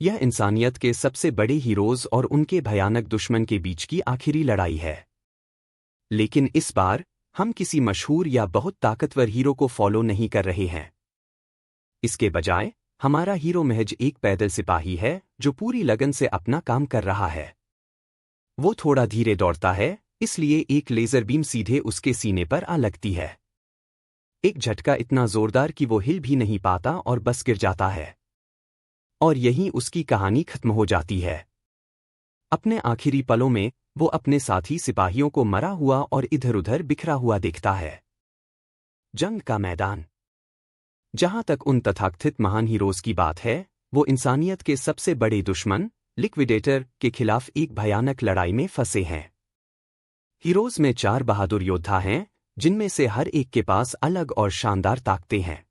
यह इंसानियत के सबसे बड़े हीरोज और उनके भयानक दुश्मन के बीच की आखिरी लड़ाई है। लेकिन इस बार हम किसी मशहूर या बहुत ताकतवर हीरो को फॉलो नहीं कर रहे हैं। इसके बजाय हमारा हीरो महज एक पैदल सिपाही है जो पूरी लगन से अपना काम कर रहा है। वो थोड़ा धीरे दौड़ता है, इसलिए एक लेजर बीम सीधे उसके सीने पर आ लगती है। एक झटका इतना जोरदार कि वो हिल भी नहीं पाता और बस गिर जाता है। और यहीं उसकी कहानी खत्म हो जाती है। अपने आखिरी पलों में वो अपने साथी सिपाहियों को मरा हुआ और इधर-उधर बिखरा हुआ देखता है। जंग का मैदान। जहां तक उन तथाकथित महान हीरोज की बात है, वो इंसानियत के सबसे बड़े दुश्मन लिक्विडेटर के खिलाफ एक भयानक लड़ाई में फंसे हैं। हीरोज में 4 बहादुर योद्धा हैं, जिनमें से हर एक के पास अलग और शानदार ताकतें हैं।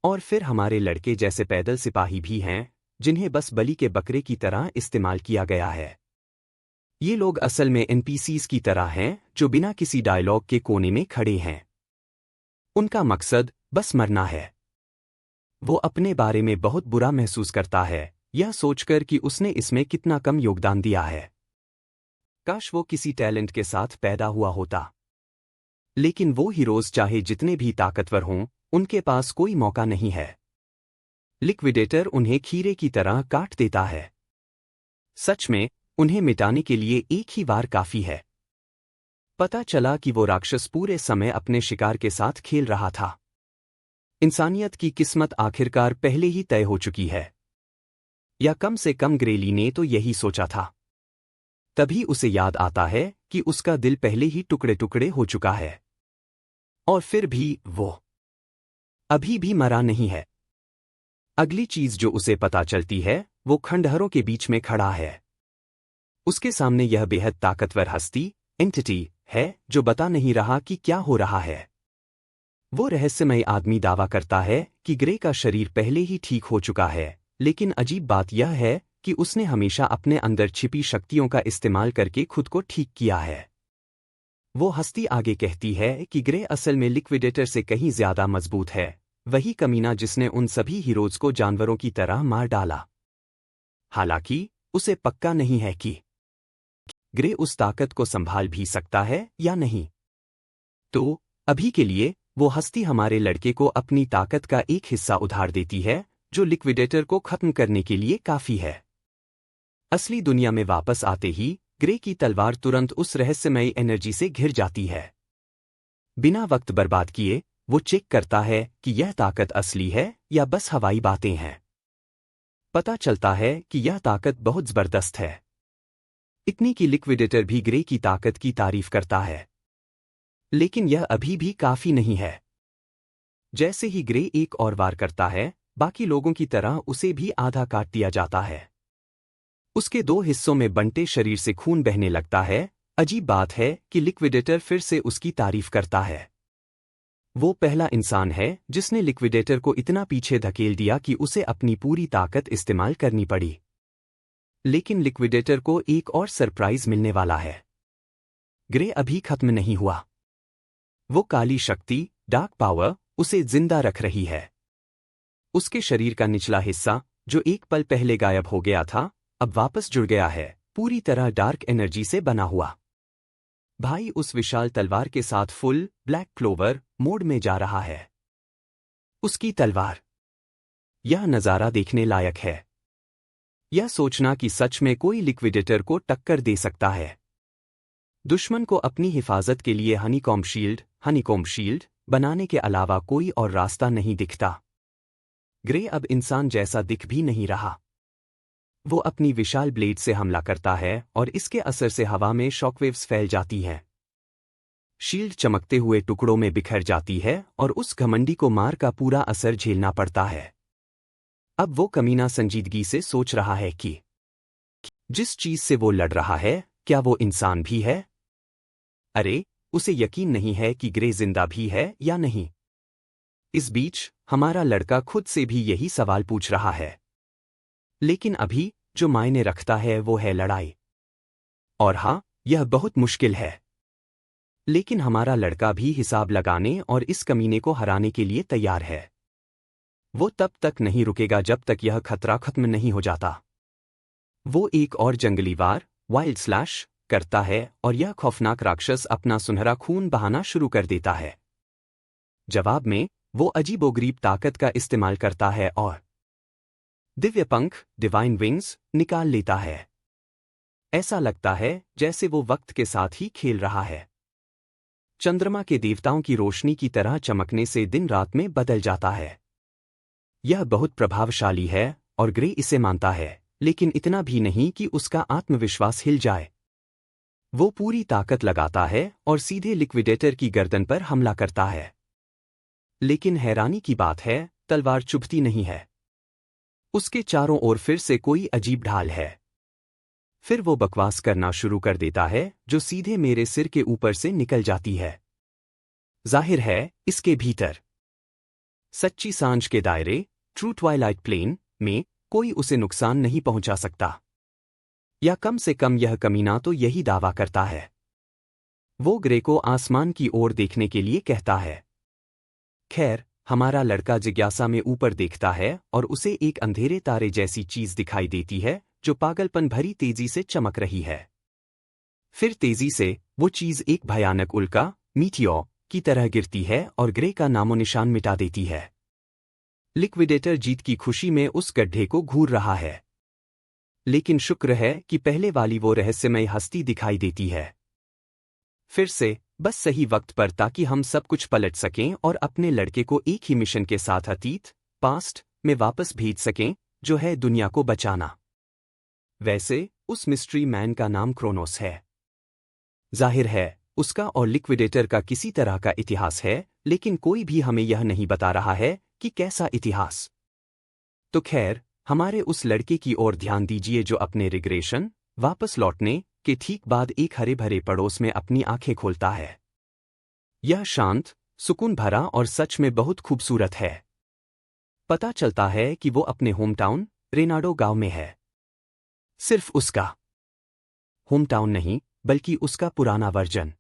और फिर हमारे लड़के जैसे पैदल सिपाही भी हैं, जिन्हें बस बलि के बकरे की तरह इस्तेमाल किया गया है। ये लोग असल में एनपीसीज की तरह हैं, जो बिना किसी डायलॉग के कोने में खड़े हैं। उनका मकसद बस मरना है। वो अपने बारे में बहुत बुरा महसूस करता है, यह सोचकर कि उसने इसमें कितना कम योगदान दिया है। काश वो किसी टैलेंट के साथ पैदा हुआ होता। लेकिन वो हीरोज चाहे जितने भी ताकतवर हों, उनके पास कोई मौका नहीं है। लिक्विडेटर उन्हें खीरे की तरह काट देता है। सच में, उन्हें मिटाने के लिए एक ही वार काफी है। पता चला कि वो राक्षस पूरे समय अपने शिकार के साथ खेल रहा था। इंसानियत की किस्मत आखिरकार पहले ही तय हो चुकी है। या कम से कम ग्रेली ने तो यही सोचा था। तभी उसे याद आता है कि उसका दिल पहले ही टुकड़े टुकड़े हो चुका है। और फिर भी वो अभी भी मरा नहीं है। अगली चीज जो उसे पता चलती है, वो खंडहरों के बीच में खड़ा है। उसके सामने यह बेहद ताकतवर हस्ती, एंटिटी, है जो बता नहीं रहा कि क्या हो रहा है। वो रहस्यमय आदमी दावा करता है कि ग्रे का शरीर पहले ही ठीक हो चुका है, लेकिन अजीब बात यह है कि उसने हमेशा अपने अंदर छिपी शक्तियों का इस्तेमाल करके खुद को ठीक किया है। वो हस्ती आगे कहती है कि ग्रे असल में लिक्विडेटर से कहीं ज्यादा मजबूत है, वही कमीना जिसने उन सभी हीरोज को जानवरों की तरह मार डाला। हालांकि उसे पक्का नहीं है कि ग्रे उस ताकत को संभाल भी सकता है या नहीं। तो अभी के लिए वो हस्ती हमारे लड़के को अपनी ताकत का एक हिस्सा उधार देती है, जो लिक्विडेटर को खत्म करने के लिए काफी है। असली दुनिया में वापस आते ही ग्रे की तलवार तुरंत उस रहस्यमयी एनर्जी से घिर जाती है। बिना वक्त बर्बाद किए वो चेक करता है कि यह ताकत असली है या बस हवाई बातें हैं। पता चलता है कि यह ताकत बहुत जबरदस्त है, इतनी कि लिक्विडेटर भी ग्रे की ताकत की तारीफ करता है। लेकिन यह अभी भी काफी नहीं है। जैसे ही ग्रे एक और वार करता है, बाकी लोगों की तरह उसे भी आधा काट दिया जाता है। उसके 2 हिस्सों में बंटे शरीर से खून बहने लगता है। अजीब बात है कि लिक्विडेटर फिर से उसकी तारीफ करता है। वो पहला इंसान है जिसने लिक्विडेटर को इतना पीछे धकेल दिया कि उसे अपनी पूरी ताकत इस्तेमाल करनी पड़ी। लेकिन लिक्विडेटर को एक और सरप्राइज मिलने वाला है। ग्रे अभी खत्म नहीं हुआ। वो काली शक्ति, डार्क पावर, उसे जिंदा रख रही है। उसके शरीर का निचला हिस्सा, जो एक पल पहले गायब हो गया था, अब वापस जुड़ गया है, पूरी तरह डार्क एनर्जी से बना हुआ। भाई उस विशाल तलवार के साथ फुल ब्लैक क्लोवर मोड में जा रहा है। उसकी तलवार। यह नजारा देखने लायक है। यह सोचना कि सच में कोई लिक्विडेटर को टक्कर दे सकता है। दुश्मन को अपनी हिफाजत के लिए हनीकॉम्ब शील्ड बनाने के अलावा कोई और रास्ता नहीं दिखता। ग्रे अब इंसान जैसा दिख भी नहीं रहा। वो अपनी विशाल ब्लेड से हमला करता है और इसके असर से हवा में शॉकवेव्स फैल जाती हैं। शील्ड चमकते हुए टुकड़ों में बिखर जाती है और उस घमंडी को मार का पूरा असर झेलना पड़ता है। अब वो कमीना संजीदगी से सोच रहा है कि जिस चीज से वो लड़ रहा है, क्या वो इंसान भी है? अरे, उसे यकीन नहीं है कि ग्रे जिंदा भी है या नहीं। इस बीच हमारा लड़का खुद से भी यही सवाल पूछ रहा है। लेकिन अभी जो मायने रखता है वो है लड़ाई। और हाँ, यह बहुत मुश्किल है। लेकिन हमारा लड़का भी हिसाब लगाने और इस कमीने को हराने के लिए तैयार है। वो तब तक नहीं रुकेगा जब तक यह खतरा खत्म नहीं हो जाता। वो एक और जंगली वार वाइल्ड स्लैश करता है और यह खौफनाक राक्षस अपना सुनहरा खून बहाना शुरू कर देता है। जवाब में वो अजीबोगरीब ताकत का इस्तेमाल करता है और दिव्य पंख डिवाइन विंग्स निकाल लेता है। ऐसा लगता है जैसे वो वक्त के साथ ही खेल रहा है, चंद्रमा के देवताओं की रोशनी की तरह चमकने से दिन रात में बदल जाता है। यह बहुत प्रभावशाली है और ग्रे इसे मानता है, लेकिन इतना भी नहीं कि उसका आत्मविश्वास हिल जाए। वो पूरी ताकत लगाता है और सीधे लिक्विडेटर की गर्दन पर हमला करता है। लेकिन हैरानी की बात है, तलवार चुभती नहीं है। उसके चारों ओर फिर से कोई अजीब ढाल है। फिर वो बकवास करना शुरू कर देता है जो सीधे मेरे सिर के ऊपर से निकल जाती है। जाहिर है इसके भीतर सच्ची सांझ के दायरे ट्रू ट्वाइलाइट प्लेन में कोई उसे नुकसान नहीं पहुंचा सकता, या कम से कम यह कमीना तो यही दावा करता है। वो ग्रे को आसमान की ओर देखने के लिए कहता है। खैर, हमारा लड़का जिज्ञासा में ऊपर देखता है और उसे एक अंधेरे तारे जैसी चीज दिखाई देती है जो पागलपन भरी तेजी से चमक रही है। फिर तेजी से वो चीज एक भयानक उल्का मीटियोर की तरह गिरती है और ग्रे का नामो निशान मिटा देती है। लिक्विडेटर जीत की खुशी में उस गड्ढे को घूर रहा है, लेकिन शुक्र है कि पहले वाली वो रहस्यमय हस्ती दिखाई देती है। फिर से बस सही वक्त पर, ताकि हम सब कुछ पलट सकें और अपने लड़के को एक ही मिशन के साथ अतीत पास्ट में वापस भेज सकें, जो है दुनिया को बचाना। वैसे उस मिस्ट्री मैन का नाम क्रोनोस है। जाहिर है उसका और लिक्विडेटर का किसी तरह का इतिहास है, लेकिन कोई भी हमें यह नहीं बता रहा है कि कैसा इतिहास। तो खैर, हमारे उस लड़के की ओर ध्यान दीजिए जो अपने रिग्रेशन वापस लौटने के ठीक बाद एक हरे भरे पड़ोस में अपनी आंखें खोलता है। यह शांत, सुकून भरा और सच में बहुत खूबसूरत है। पता चलता है कि वो अपने होमटाउन रेनाडो गांव में है। सिर्फ उसका होमटाउन नहीं, बल्कि उसका पुराना वर्जन।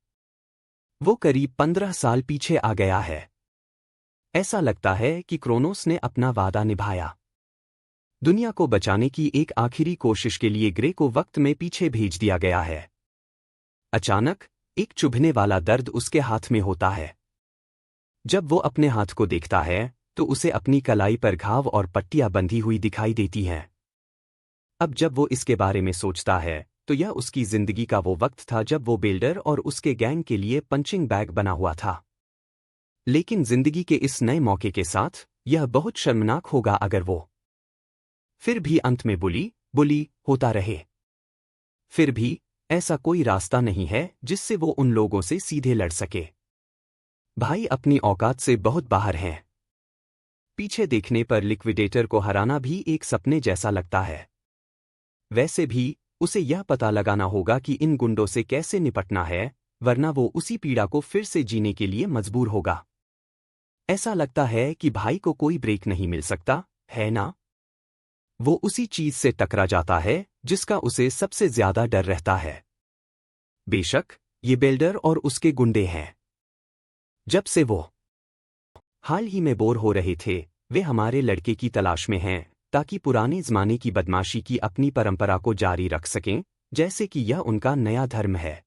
वो करीब 15 साल पीछे आ गया है। ऐसा लगता है कि क्रोनोस ने अपना वादा निभाया। दुनिया को बचाने की एक आखिरी कोशिश के लिए ग्रे को वक्त में पीछे भेज दिया गया है। अचानक एक चुभने वाला दर्द उसके हाथ में होता है। जब वो अपने हाथ को देखता है तो उसे अपनी कलाई पर घाव और पट्टियां बंधी हुई दिखाई देती हैं। अब जब वो इसके बारे में सोचता है तो यह उसकी जिंदगी का वो वक्त था जब वो बिल्डर और उसके गैंग के लिए पंचिंग बैग बना हुआ था। लेकिन जिंदगी के इस नए मौके के साथ यह बहुत शर्मनाक होगा अगर वो फिर भी अंत में बुली होता रहे। फिर भी ऐसा कोई रास्ता नहीं है जिससे वो उन लोगों से सीधे लड़ सके। भाई अपनी औकात से बहुत बाहर हैं। पीछे देखने पर लिक्विडेटर को हराना भी एक सपने जैसा लगता है। वैसे भी उसे यह पता लगाना होगा कि इन गुंडों से कैसे निपटना है, वरना वो उसी पीड़ा को फिर से जीने के लिए मजबूर होगा। ऐसा लगता है कि भाई को कोई ब्रेक नहीं मिल सकता, है ना? वो उसी चीज से टकरा जाता है जिसका उसे सबसे ज्यादा डर रहता है। बेशक ये बिल्डर और उसके गुंडे हैं। जब से वो हाल ही में बोर हो रहे थे, वे हमारे लड़के की तलाश में हैं, ताकि पुराने ज़माने की बदमाशी की अपनी परंपरा को जारी रख सकें, जैसे कि यह उनका नया धर्म है।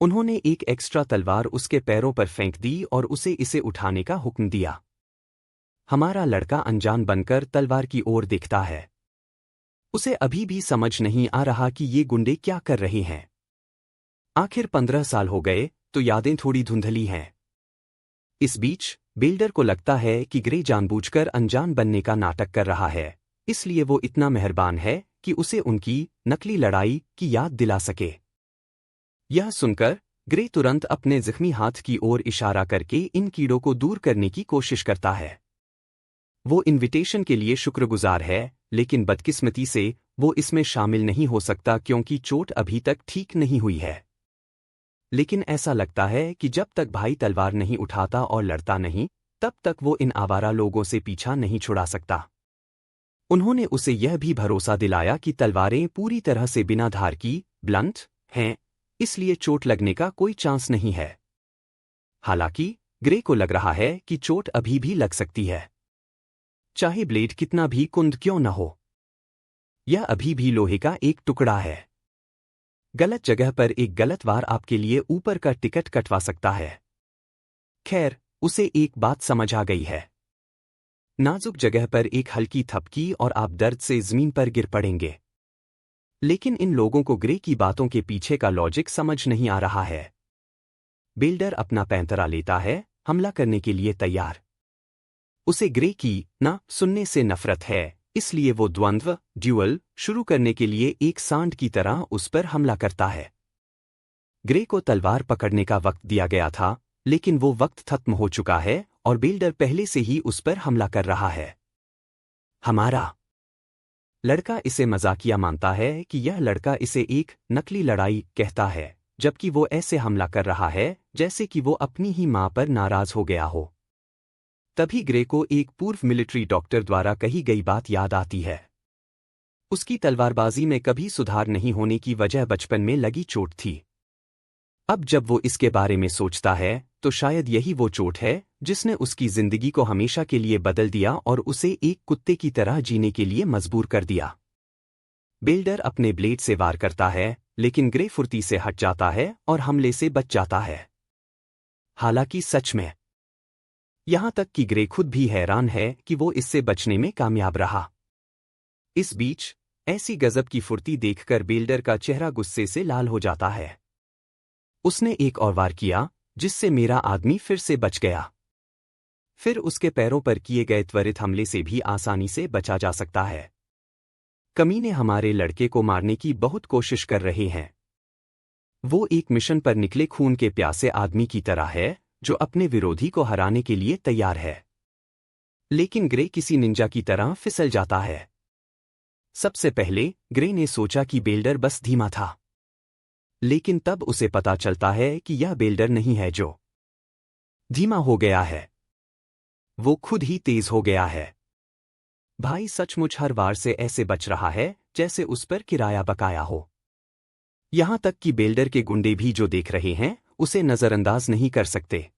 उन्होंने एक एक्स्ट्रा तलवार उसके पैरों पर फेंक दी और उसे इसे उठाने का हुक्म दिया। हमारा लड़का अनजान बनकर तलवार की ओर देखता है। उसे अभी भी समझ नहीं आ रहा कि ये गुंडे क्या कर रहे हैं। आखिर 15 साल हो गए तो यादें थोड़ी धुंधली हैं। इस बीच बिल्डर को लगता है कि ग्रे जानबूझकर अनजान बनने का नाटक कर रहा है, इसलिए वो इतना मेहरबान है कि उसे उनकी नकली लड़ाई की याद दिला सके। यह सुनकर ग्रे तुरंत अपने जख्मी हाथ की ओर इशारा करके इन कीड़ों को दूर करने की कोशिश करता है। वो इनविटेशन के लिए शुक्रगुजार है, लेकिन बदकिस्मती से वो इसमें शामिल नहीं हो सकता क्योंकि चोट अभी तक ठीक नहीं हुई है। लेकिन ऐसा लगता है कि जब तक भाई तलवार नहीं उठाता और लड़ता नहीं, तब तक वो इन आवारा लोगों से पीछा नहीं छुड़ा सकता। उन्होंने उसे यह भी भरोसा दिलाया कि तलवारें पूरी तरह से बिना धार की ब्लंट हैं, इसलिए चोट लगने का कोई चांस नहीं है। हालांकि ग्रे को लग रहा है कि चोट अभी भी लग सकती है। चाहे ब्लेड कितना भी कुंद क्यों न हो। यह अभी भी लोहे का एक टुकड़ा है। गलत जगह पर एक गलत वार आपके लिए ऊपर का टिकट कटवा सकता है। खैर, उसे एक बात समझ आ गई है। नाजुक जगह पर एक हल्की थपकी और आप दर्द से जमीन पर गिर पड़ेंगे। लेकिन इन लोगों को ग्रे की बातों के पीछे का लॉजिक समझ नहीं आ रहा है। बिल्डर अपना पैंतरा लेता है, हमला करने के लिए तैयार। उसे ग्रे की ना सुनने से नफरत है, इसलिए वो ड्यूअल शुरू करने के लिए एक सांड की तरह उस पर हमला करता है। ग्रे को तलवार पकड़ने का वक्त दिया गया था, लेकिन वो वक्त खत्म हो चुका है और बिल्डर पहले से ही उस पर हमला कर रहा है। हमारा लड़का इसे मजाकिया मानता है कि यह लड़का इसे एक नकली लड़ाई कहता है, जबकि वो ऐसे हमला कर रहा है जैसे कि वो अपनी ही मां पर नाराज हो गया हो। तभी ग्रे को एक पूर्व मिलिट्री डॉक्टर द्वारा कही गई बात याद आती है। उसकी तलवारबाजी में कभी सुधार नहीं होने की वजह बचपन में लगी चोट थी। अब जब वो इसके बारे में सोचता है तो शायद यही वो चोट है जिसने उसकी जिंदगी को हमेशा के लिए बदल दिया और उसे एक कुत्ते की तरह जीने के लिए मजबूर कर दिया। बिल्डर अपने ब्लेड से वार करता है, लेकिन ग्रे फुर्ती से हट जाता है और हमले से बच जाता है। हालांकि सच में यहां तक कि ग्रे खुद भी हैरान है कि वो इससे बचने में कामयाब रहा। इस बीच ऐसी गजब की फुर्ती देखकर बिल्डर का चेहरा गुस्से से लाल हो जाता है। उसने एक और वार किया, जिससे मेरा आदमी फिर से बच गया। फिर उसके पैरों पर किए गए त्वरित हमले से भी आसानी से बचा जा सकता है। कमीने हमारे लड़के को मारने की बहुत कोशिश कर रहे हैं। वो एक मिशन पर निकले खून के प्यासे आदमी की तरह है, जो अपने विरोधी को हराने के लिए तैयार है। लेकिन ग्रे किसी निंजा की तरह फिसल जाता है। सबसे पहले ग्रे ने सोचा कि बिल्डर बस धीमा था, लेकिन तब उसे पता चलता है कि यह बिल्डर नहीं है जो धीमा हो गया है, वो खुद ही तेज हो गया है। भाई सचमुच हर वार से ऐसे बच रहा है जैसे उस पर किराया बकाया हो। यहां तक कि बिल्डर के गुंडे भी जो देख रहे हैं उसे नजरअंदाज नहीं कर सकते।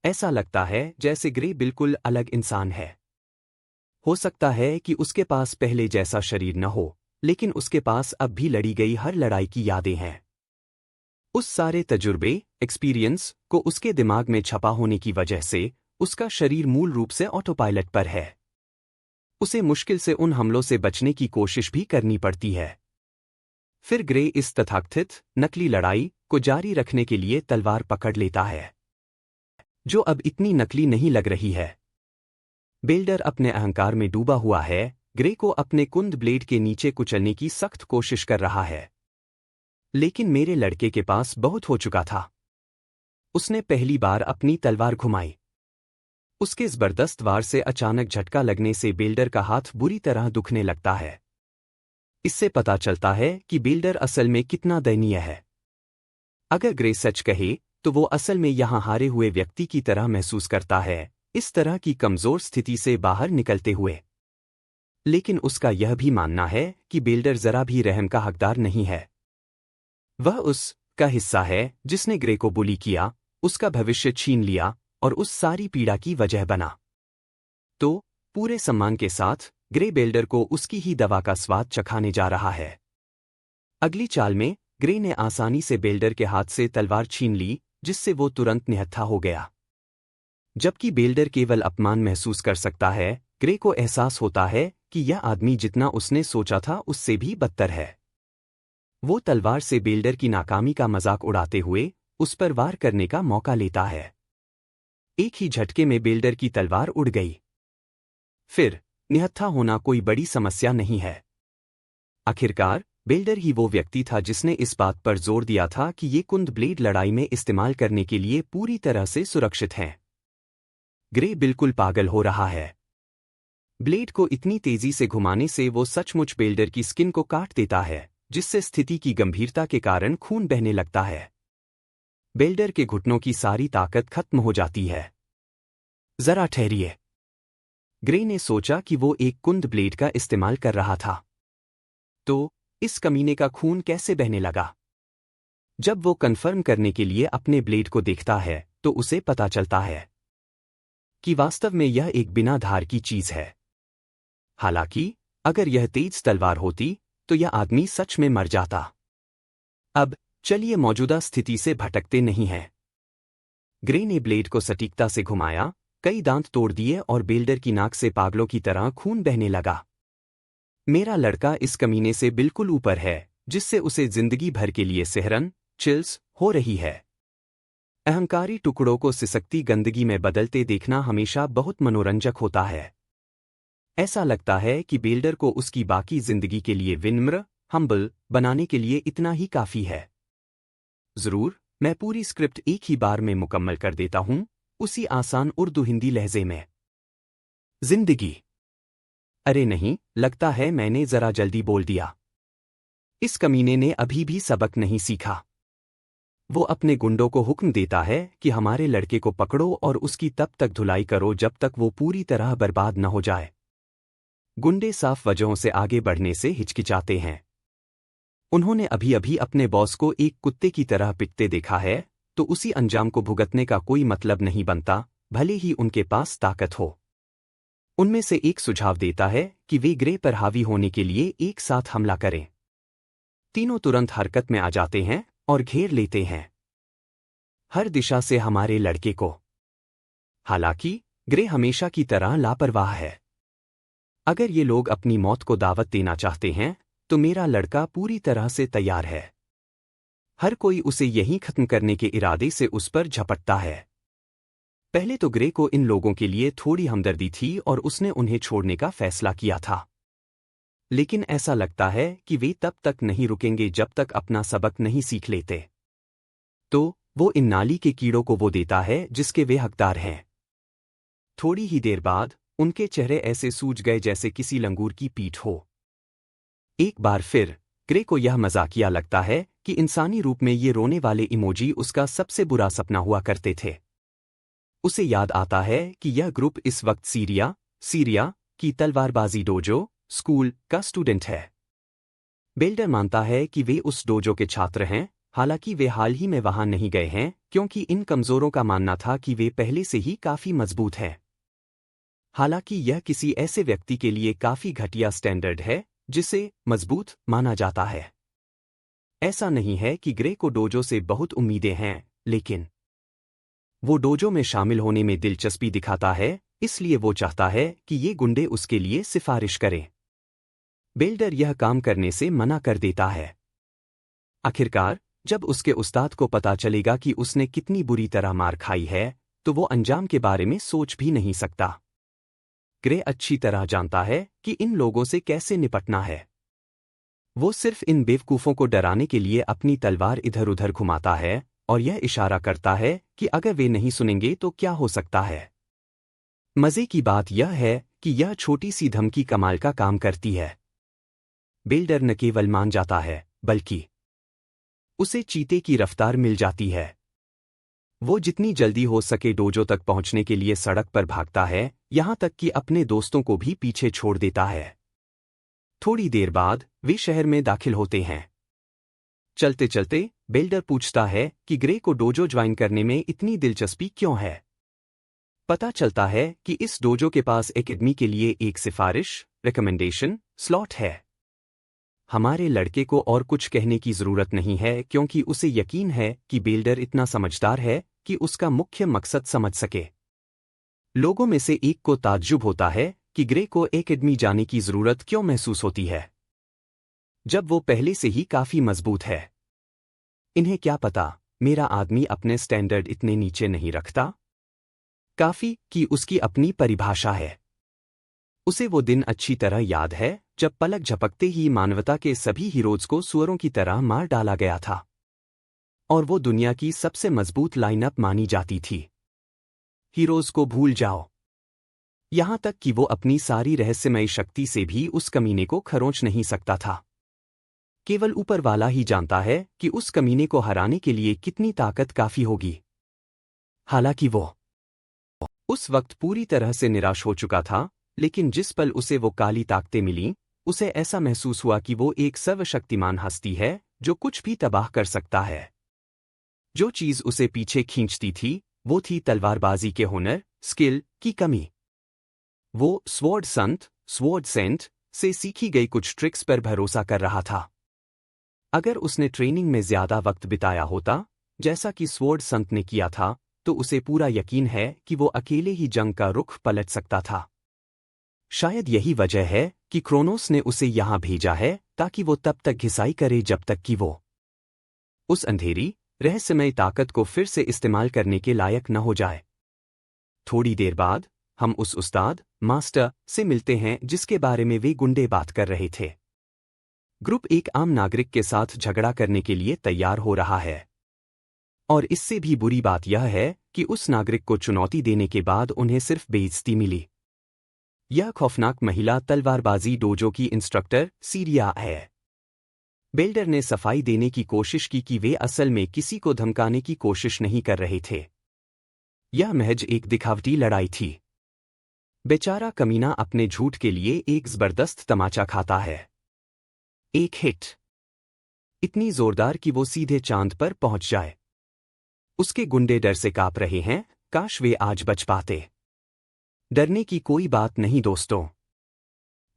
ऐसा लगता है जैसे ग्रे बिल्कुल अलग इंसान है। हो सकता है कि उसके पास पहले जैसा शरीर न हो, लेकिन उसके पास अब भी लड़ी गई हर लड़ाई की यादें हैं। उस सारे तजुर्बे, एक्सपीरियंस को उसके दिमाग में छपा होने की वजह से उसका शरीर मूल रूप से ऑटो पायलट पर है। उसे मुश्किल से उन हमलों से बचने की कोशिश भी करनी पड़ती है। फिर ग्रे इस तथाकथित नकली लड़ाई को जारी रखने के लिए तलवार पकड़ लेता है, जो अब इतनी नकली नहीं लग रही है। बिल्डर अपने अहंकार में डूबा हुआ है, ग्रे को अपने कुंद ब्लेड के नीचे कुचलने की सख्त कोशिश कर रहा है। लेकिन मेरे लड़के के पास बहुत हो चुका था। उसने पहली बार अपनी तलवार घुमाई। उसके जबरदस्त वार से अचानक झटका लगने से बिल्डर का हाथ बुरी तरह दुखने लगता है। इससे पता चलता है कि बिल्डर असल में कितना दयनीय है। अगर ग्रे सच कहे तो वो असल में यहां हारे हुए व्यक्ति की तरह महसूस करता है, इस तरह की कमजोर स्थिति से बाहर निकलते हुए। लेकिन उसका यह भी मानना है कि बिल्डर जरा भी रहम का हकदार नहीं है। वह उस का हिस्सा है जिसने ग्रे को बुली किया, उसका भविष्य छीन लिया और उस सारी पीड़ा की वजह बना। तो पूरे सम्मान के साथ ग्रे बिल्डर को उसकी ही दवा का स्वाद चखाने जा रहा है। अगली चाल में ग्रे ने आसानी से बिल्डर के हाथ से तलवार छीन ली, जिससे वो तुरंत निहत्था हो गया। जबकि बिल्डर केवल अपमान महसूस कर सकता है, ग्रे को एहसास होता है कि यह आदमी जितना उसने सोचा था उससे भी बदतर है। वो तलवार से बिल्डर की नाकामी का मजाक उड़ाते हुए उस पर वार करने का मौका लेता है। एक ही झटके में बिल्डर की तलवार उड़ गई। फिर निहत्था होना कोई बड़ी समस्या नहीं है। आखिरकार बिल्डर ही वो व्यक्ति था जिसने इस बात पर जोर दिया था कि ये कुंद ब्लेड लड़ाई में इस्तेमाल करने के लिए पूरी तरह से सुरक्षित हैं। ग्रे बिल्कुल पागल हो रहा है। ब्लेड को इतनी तेजी से घुमाने से वो सचमुच बिल्डर की स्किन को काट देता है, जिससे स्थिति की गंभीरता के कारण खून बहने लगता है। बिल्डर के घुटनों की सारी ताकत खत्म हो जाती है। जरा ठहरिए। ग्रे ने सोचा कि वो एक कुंद ब्लेड का इस्तेमाल कर रहा था। तो इस कमीने का खून कैसे बहने लगा? जब वो कन्फर्म करने के लिए अपने ब्लेड को देखता है तो उसे पता चलता है कि वास्तव में यह एक बिना धार की चीज है। हालांकि अगर यह तेज तलवार होती तो यह आदमी सच में मर जाता। अब चलिए मौजूदा स्थिति से भटकते नहीं हैं। ग्रे ने ब्लेड को सटीकता से घुमाया, कई दांत तोड़ दिए और बेल्डर की नाक से पागलों की तरह खून बहने लगा। मेरा लड़का इस कमीने से बिल्कुल ऊपर है, जिससे उसे जिंदगी भर के लिए सिहरन, चिल्स हो रही है। अहंकारी टुकड़ों को सिसकती गंदगी में बदलते देखना हमेशा बहुत मनोरंजक होता है। ऐसा लगता है कि बेल्डर को उसकी बाकी जिंदगी के लिए विनम्र, हम्बल बनाने के लिए इतना ही काफी है। जरूर, मैं पूरी स्क्रिप्ट एक ही बार में मुकम्मल कर देता हूं, उसी आसान उर्दू हिंदी लहजे में। जिंदगी। अरे नहीं, लगता है मैंने जरा जल्दी बोल दिया। इस कमीने ने अभी भी सबक नहीं सीखा। वो अपने गुंडों को हुक्म देता है कि हमारे लड़के को पकड़ो और उसकी तब तक धुलाई करो जब तक वो पूरी तरह बर्बाद न हो जाए। गुंडे साफ वजहों से आगे बढ़ने से हिचकिचाते हैं। उन्होंने अभी अभी अपने बॉस को एक कुत्ते की तरह पिटते देखा है, तो उसी अंजाम को भुगतने का कोई मतलब नहीं बनता, भले ही उनके पास ताकत हो। उनमें से एक सुझाव देता है कि वे ग्रे पर हावी होने के लिए एक साथ हमला करें। तीनों तुरंत हरकत में आ जाते हैं और घेर लेते हैं, हर दिशा से हमारे लड़के को। हालांकि ग्रे हमेशा की तरह लापरवाह है। अगर ये लोग अपनी मौत को दावत देना चाहते हैं तो मेरा लड़का पूरी तरह से तैयार है। हर कोई उसे यहीं खत्म करने के इरादे से उस पर झपटता है। पहले तो ग्रे को इन लोगों के लिए थोड़ी हमदर्दी थी और उसने उन्हें छोड़ने का फैसला किया था। लेकिन ऐसा लगता है कि वे तब तक नहीं रुकेंगे जब तक अपना सबक नहीं सीख लेते। तो वो इन नाली के कीड़ों को वो देता है जिसके वे हकदार हैं। थोड़ी ही देर बाद उनके चेहरे ऐसे सूज गए जैसे किसी लंगूर की पीठ हो। एक बार फिर ग्रे को यह मजाकिया लगता है कि इंसानी रूप में ये रोने वाले इमोजी उसका सबसे बुरा सपना हुआ करते थे। उसे याद आता है कि यह ग्रुप इस वक्त सीरिया की तलवारबाजी डोजो स्कूल का स्टूडेंट है। बेल्डर मानता है कि वे उस डोजो के छात्र हैं, हालांकि वे हाल ही में वहां नहीं गए हैं क्योंकि इन कमजोरों का मानना था कि वे पहले से ही काफी मजबूत हैं। हालांकि यह किसी ऐसे व्यक्ति के लिए काफी घटिया स्टैंडर्ड है जिसे मजबूत माना जाता है। ऐसा नहीं है कि ग्रे को डोजो से बहुत उम्मीदें हैं, लेकिन वो डोजो में शामिल होने में दिलचस्पी दिखाता है, इसलिए वो चाहता है कि ये गुंडे उसके लिए सिफारिश करें। बेल्डर यह काम करने से मना कर देता है। आखिरकार जब उसके उस्ताद को पता चलेगा कि उसने कितनी बुरी तरह मार खाई है, तो वो अंजाम के बारे में सोच भी नहीं सकता। ग्रे अच्छी तरह जानता है कि इन लोगों से कैसे निपटना है। वो सिर्फ इन बेवकूफों को डराने के लिए अपनी तलवार इधर उधर घुमाता है और यह इशारा करता है कि अगर वे नहीं सुनेंगे तो क्या हो सकता है। मजे की बात यह है कि यह छोटी सी धमकी कमाल का काम करती है। बेल्डर न केवल मान जाता है, बल्कि उसे चीते की रफ्तार मिल जाती है। वो जितनी जल्दी हो सके डोजो तक पहुंचने के लिए सड़क पर भागता है, यहां तक कि अपने दोस्तों को भी पीछे छोड़ देता है। थोड़ी देर बाद वे शहर में दाखिल होते हैं। चलते चलते बेल्डर पूछता है कि ग्रे को डोजो ज्वाइन करने में इतनी दिलचस्पी क्यों है। पता चलता है कि इस डोजो के पास एकेडमी के लिए एक सिफारिश रिकमेंडेशन स्लॉट है। हमारे लड़के को और कुछ कहने की जरूरत नहीं है क्योंकि उसे यकीन है कि बेल्डर इतना समझदार है कि उसका मुख्य मकसद समझ सके। लोगों में से एक को ताज्जुब होता है कि ग्रे को एकेडमी जाने की जरूरत क्यों महसूस होती है, जब वो पहले से ही काफी मजबूत है। इन्हें क्या पता, मेरा आदमी अपने स्टैंडर्ड इतने नीचे नहीं रखता। काफी की उसकी अपनी परिभाषा है। उसे वो दिन अच्छी तरह याद है जब पलक झपकते ही मानवता के सभी हीरोज को सुअरों की तरह मार डाला गया था, और वो दुनिया की सबसे मजबूत लाइनअप मानी जाती थी। हीरोज को भूल जाओ। यहां तक कि वो अपनी सारी रहस्यमयी शक्ति से भी उस कमीने को खरोंच नहीं सकता था। केवल ऊपर वाला ही जानता है कि उस कमीने को हराने के लिए कितनी ताकत काफी होगी। हालांकि वो उस वक्त पूरी तरह से निराश हो चुका था, लेकिन जिस पल उसे वो काली ताकतें मिलीं, उसे ऐसा महसूस हुआ कि वो एक सर्वशक्तिमान हस्ती है जो कुछ भी तबाह कर सकता है। जो चीज उसे पीछे खींचती थी वो थी तलवारबाजी के हुनर, स्किल की कमी। वो स्वॉर्ड सेंट से सीखी गई कुछ ट्रिक्स पर भरोसा कर रहा था। अगर उसने ट्रेनिंग में ज्यादा वक्त बिताया होता, जैसा कि स्वॉर्ड संत ने किया था, तो उसे पूरा यकीन है कि वो अकेले ही जंग का रुख पलट सकता था। शायद यही वजह है कि क्रोनोस ने उसे यहां भेजा है, ताकि वो तब तक घिसाई करे जब तक कि वो उस अंधेरी, रहस्यमय ताकत को फिर से इस्तेमाल करने के लायक न हो जाए। थोड़ी देर बाद हम उस उस्ताद, मास्टर, से मिलते हैं जिसके बारे में वे गुंडे बात कर रहे थे। ग्रुप एक आम नागरिक के साथ झगड़ा करने के लिए तैयार हो रहा है। और इससे भी बुरी बात यह है कि उस नागरिक को चुनौती देने के बाद उन्हें सिर्फ बेइज्जती मिली। यह खौफनाक महिला तलवारबाजी डोजो की इंस्ट्रक्टर सीरिया है। बेल्डर ने सफाई देने की कोशिश की कि वे असल में किसी को धमकाने की कोशिश नहीं कर रहे थे। यह महज एक दिखावटी लड़ाई थी। बेचारा कमीना अपने झूठ के लिए एक जबरदस्त तमाचा खाता है। एक हिट इतनी जोरदार कि वो सीधे चांद पर पहुंच जाए। उसके गुंडे डर से कांप रहे हैं, काश वे आज बच पाते। डरने की कोई बात नहीं दोस्तों।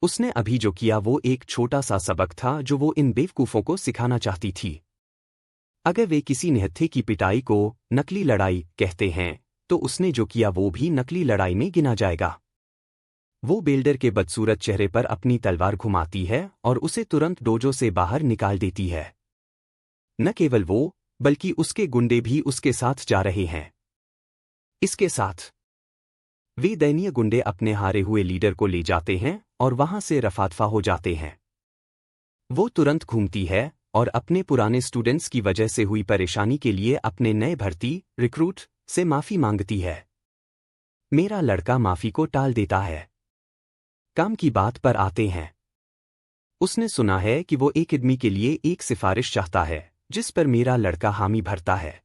उसने अभी जो किया वो एक छोटा सा सबक था जो वो इन बेवकूफों को सिखाना चाहती थी। अगर वे किसी निहत्थे की पिटाई को नकली लड़ाई कहते हैं, तो उसने जो किया वो भी नकली लड़ाई में गिना जाएगा। वो बेल्डर के बदसूरत चेहरे पर अपनी तलवार घुमाती है और उसे तुरंत डोजो से बाहर निकाल देती है। न केवल वो, बल्कि उसके गुंडे भी उसके साथ जा रहे हैं। इसके साथ वे दयनीय गुंडे अपने हारे हुए लीडर को ले जाते हैं और वहां से रफादफा हो जाते हैं। वो तुरंत घूमती है और अपने पुराने स्टूडेंट्स की वजह से हुई परेशानी के लिए अपने नए भर्ती रिक्रूट से माफी मांगती है। मेरा लड़का माफी को टाल देता है। काम की बात पर आते हैं। उसने सुना है कि वो एकेडमी के लिए एक सिफारिश चाहता है, जिस पर मेरा लड़का हामी भरता है।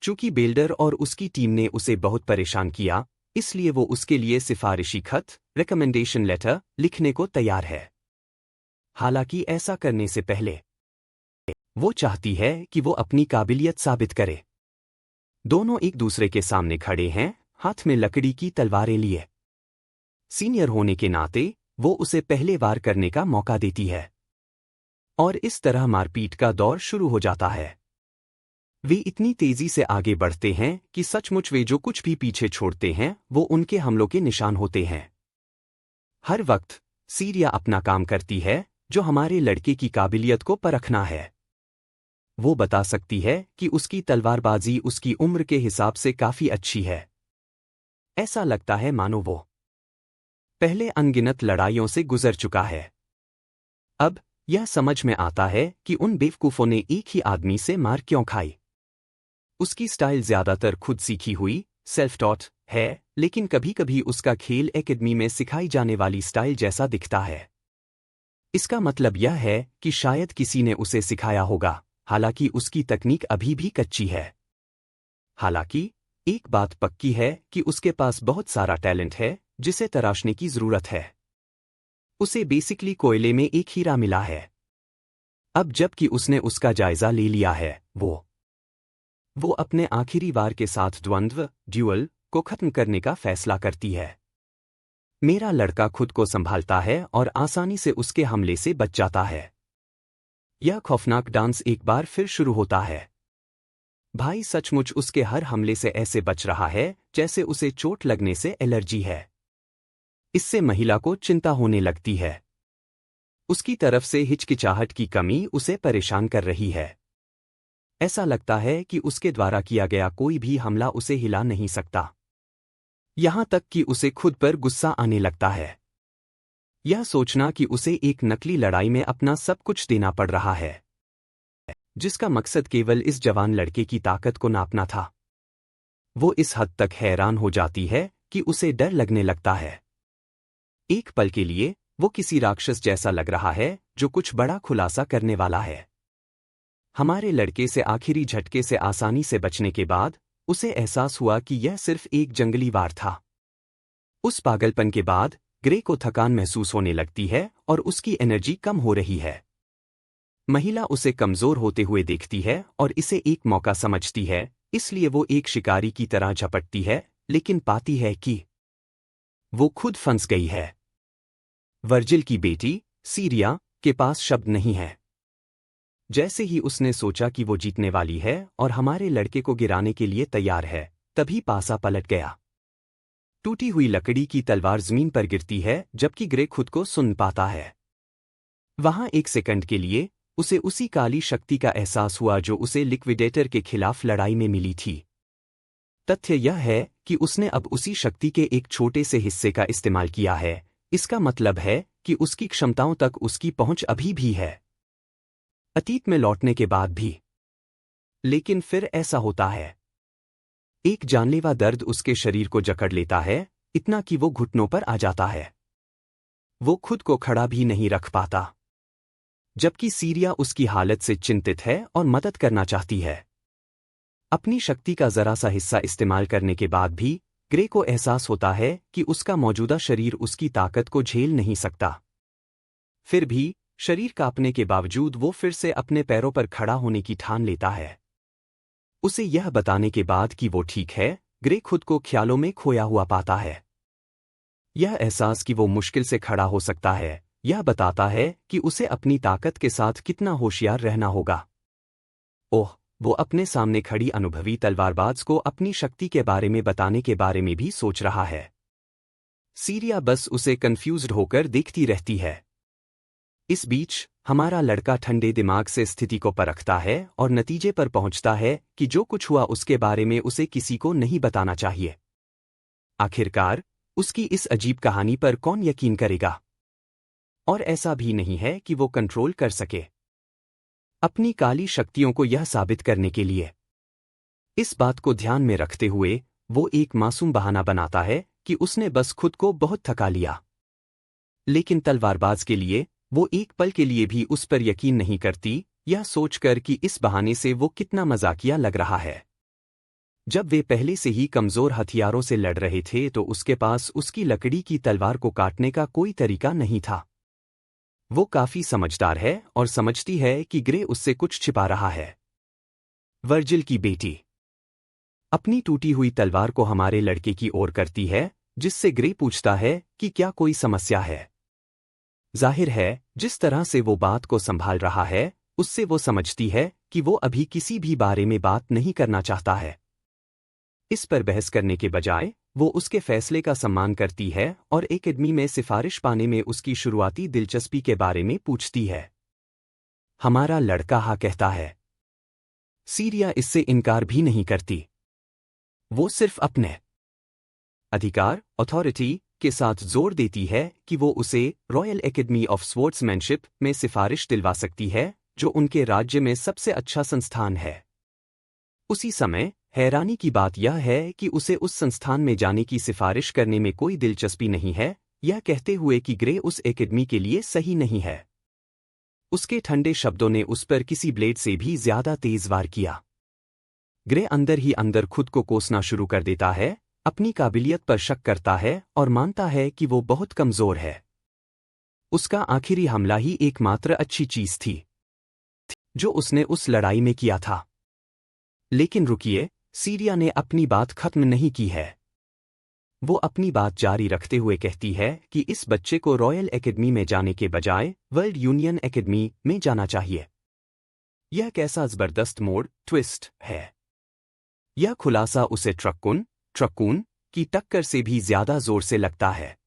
चूंकि बेल्डर और उसकी टीम ने उसे बहुत परेशान किया, इसलिए वो उसके लिए सिफारिशी खत, रिकमेंडेशन लेटर, लिखने को तैयार है। हालांकि ऐसा करने से पहले वो चाहती है कि वो अपनी काबिलियत साबित करे। दोनों एक दूसरे के सामने खड़े हैं, हाथ में लकड़ी की तलवारें लिए। सीनियर होने के नाते वो उसे पहले वार करने का मौका देती है। और इस तरह मारपीट का दौर शुरू हो जाता है। वे इतनी तेजी से आगे बढ़ते हैं कि सचमुच वे जो कुछ भी पीछे छोड़ते हैं वो उनके हमलों के निशान होते हैं। हर वक्त सीरिया अपना काम करती है, जो हमारे लड़के की काबिलियत को परखना है। वो बता सकती है कि उसकी तलवारबाजी उसकी उम्र के हिसाब से काफी अच्छी है। ऐसा लगता है मानो वो पहले अनगिनत लड़ाइयों से गुजर चुका है। अब यह समझ में आता है कि उन बेवकूफों ने एक ही आदमी से मार क्यों खाई। उसकी स्टाइल ज्यादातर खुद सीखी हुई, सेल्फ टॉट है, लेकिन कभी कभी उसका खेल एकेडमी में सिखाई जाने वाली स्टाइल जैसा दिखता है। इसका मतलब यह है कि शायद किसी ने उसे सिखाया होगा, हालांकि उसकी तकनीक अभी भी कच्ची है। हालांकि एक बात पक्की है कि उसके पास बहुत सारा टैलेंट है, जिसे तराशने की जरूरत है। उसे बेसिकली कोयले में एक हीरा मिला है। अब जबकि उसने उसका जायजा ले लिया है, वो अपने आखिरी वार के साथ ड्यूअल को खत्म करने का फैसला करती है। मेरा लड़का खुद को संभालता है और आसानी से उसके हमले से बच जाता है। यह खौफनाक डांस एक बार फिर शुरू होता है। भाई सचमुच उसके हर हमले से ऐसे बच रहा है जैसे उसे चोट लगने से एलर्जी है। इससे महिला को चिंता होने लगती है। उसकी तरफ से हिचकिचाहट की कमी उसे परेशान कर रही है। ऐसा लगता है कि उसके द्वारा किया गया कोई भी हमला उसे हिला नहीं सकता। यहां तक कि उसे खुद पर गुस्सा आने लगता है। यह सोचना कि उसे एक नकली लड़ाई में अपना सब कुछ देना पड़ रहा है, जिसका मकसद केवल इस जवान लड़के की ताकत को नापना था। वो इस हद तक हैरान हो जाती है कि उसे डर लगने लगता है। एक पल के लिए वो किसी राक्षस जैसा लग रहा है जो कुछ बड़ा खुलासा करने वाला है। हमारे लड़के से आखिरी झटके से आसानी से बचने के बाद उसे एहसास हुआ कि यह सिर्फ एक जंगली वार था। उस पागलपन के बाद ग्रे को थकान महसूस होने लगती है और उसकी एनर्जी कम हो रही है। महिला उसे कमजोर होते हुए देखती है और इसे एक मौका समझती है, इसलिए वो एक शिकारी की तरह झपटती है, लेकिन पाती है कि वो खुद फंस गई है। वर्जिल की बेटी सीरिया के पास शब्द नहीं है। जैसे ही उसने सोचा कि वो जीतने वाली है और हमारे लड़के को गिराने के लिए तैयार है, तभी पासा पलट गया। टूटी हुई लकड़ी की तलवार जमीन पर गिरती है जबकि ग्रे खुद को सुन पाता है। वहां एक सेकंड के लिए उसे उसी काली शक्ति का एहसास हुआ जो उसे लिक्विडेटर के खिलाफ लड़ाई में मिली थी। तथ्य यह है कि उसने अब उसी शक्ति के एक छोटे से हिस्से का इस्तेमाल किया है। इसका मतलब है कि उसकी क्षमताओं तक उसकी पहुंच अभी भी है, अतीत में लौटने के बाद भी। लेकिन फिर ऐसा होता है, एक जानलेवा दर्द उसके शरीर को जकड़ लेता है, इतना कि वो घुटनों पर आ जाता है। वो खुद को खड़ा भी नहीं रख पाता, जबकि सीरिया उसकी हालत से चिंतित है और मदद करना चाहती है। अपनी शक्ति का जरा सा हिस्सा इस्तेमाल करने के बाद भी ग्रे को एहसास होता है कि उसका मौजूदा शरीर उसकी ताकत को झेल नहीं सकता। फिर भी शरीर कांपने के बावजूद वो फिर से अपने पैरों पर खड़ा होने की ठान लेता है। उसे यह बताने के बाद कि वो ठीक है, ग्रे खुद को ख्यालों में खोया हुआ पाता है। यह एहसास कि वो मुश्किल से खड़ा हो सकता है, यह बताता है कि उसे अपनी ताकत के साथ कितना होशियार रहना होगा। ओह, वो अपने सामने खड़ी अनुभवी तलवारबाज को अपनी शक्ति के बारे में बताने के बारे में भी सोच रहा है। सीरिया बस उसे कंफ्यूज्ड होकर देखती रहती है। इस बीच हमारा लड़का ठंडे दिमाग से स्थिति को परखता है और नतीजे पर पहुंचता है कि जो कुछ हुआ उसके बारे में उसे किसी को नहीं बताना चाहिए। आखिरकार उसकी इस अजीब कहानी पर कौन यकीन करेगा? और ऐसा भी नहीं है कि वो कंट्रोल कर सके अपनी काली शक्तियों को यह साबित करने के लिए। इस बात को ध्यान में रखते हुए वो एक मासूम बहाना बनाता है कि उसने बस खुद को बहुत थका लिया। लेकिन तलवारबाज के लिए वो एक पल के लिए भी उस पर यकीन नहीं करती, यह सोचकर कि इस बहाने से वो कितना मजाकिया लग रहा है। जब वे पहले से ही कमजोर हथियारों से लड़ रहे थे तो उसके पास उसकी लकड़ी की तलवार को काटने का कोई तरीका नहीं था। वो काफी समझदार है और समझती है कि ग्रे उससे कुछ छिपा रहा है। वर्जिल की बेटी अपनी टूटी हुई तलवार को हमारे लड़के की ओर करती है, जिससे ग्रे पूछता है कि क्या कोई समस्या है। जाहिर है, जिस तरह से वो बात को संभाल रहा है, उससे वो समझती है कि वो अभी किसी भी बारे में बात नहीं करना चाहता है। इस पर बहस करने के बजाय वो उसके फैसले का सम्मान करती है और एकेडमी में सिफारिश पाने में उसकी शुरुआती दिलचस्पी के बारे में पूछती है। हमारा लड़का हाँ कहता है। सीरिया इससे इनकार भी नहीं करती। वो सिर्फ अपने अधिकार अथॉरिटी के साथ जोर देती है कि वो उसे रॉयल एकेडमी ऑफ स्वॉर्ड्समैनशिप में सिफारिश दिलवा सकती है, जो उनके राज्य में सबसे अच्छा संस्थान है। उसी समय हैरानी की बात यह है कि उसे उस संस्थान में जाने की सिफारिश करने में कोई दिलचस्पी नहीं है, यह कहते हुए कि ग्रे उस एकेडमी के लिए सही नहीं है। उसके ठंडे शब्दों ने उस पर किसी ब्लेड से भी ज्यादा तेज वार किया। ग्रे अंदर ही अंदर खुद को कोसना शुरू कर देता है, अपनी काबिलियत पर शक करता है और मानता है कि वो बहुत कमजोर है। उसका आखिरी हमला ही एकमात्र अच्छी चीज थी जो उसने उस लड़ाई में किया था। लेकिन रुकिए, सीरिया ने अपनी बात खत्म नहीं की है। वो अपनी बात जारी रखते हुए कहती है कि इस बच्चे को रॉयल एकेडमी में जाने के बजाय वर्ल्ड यूनियन एकेडमी में जाना चाहिए। यह कैसा जबरदस्त मोड़ ट्विस्ट है। यह खुलासा उसे ट्रक्कून की टक्कर से भी ज्यादा जोर से लगता है।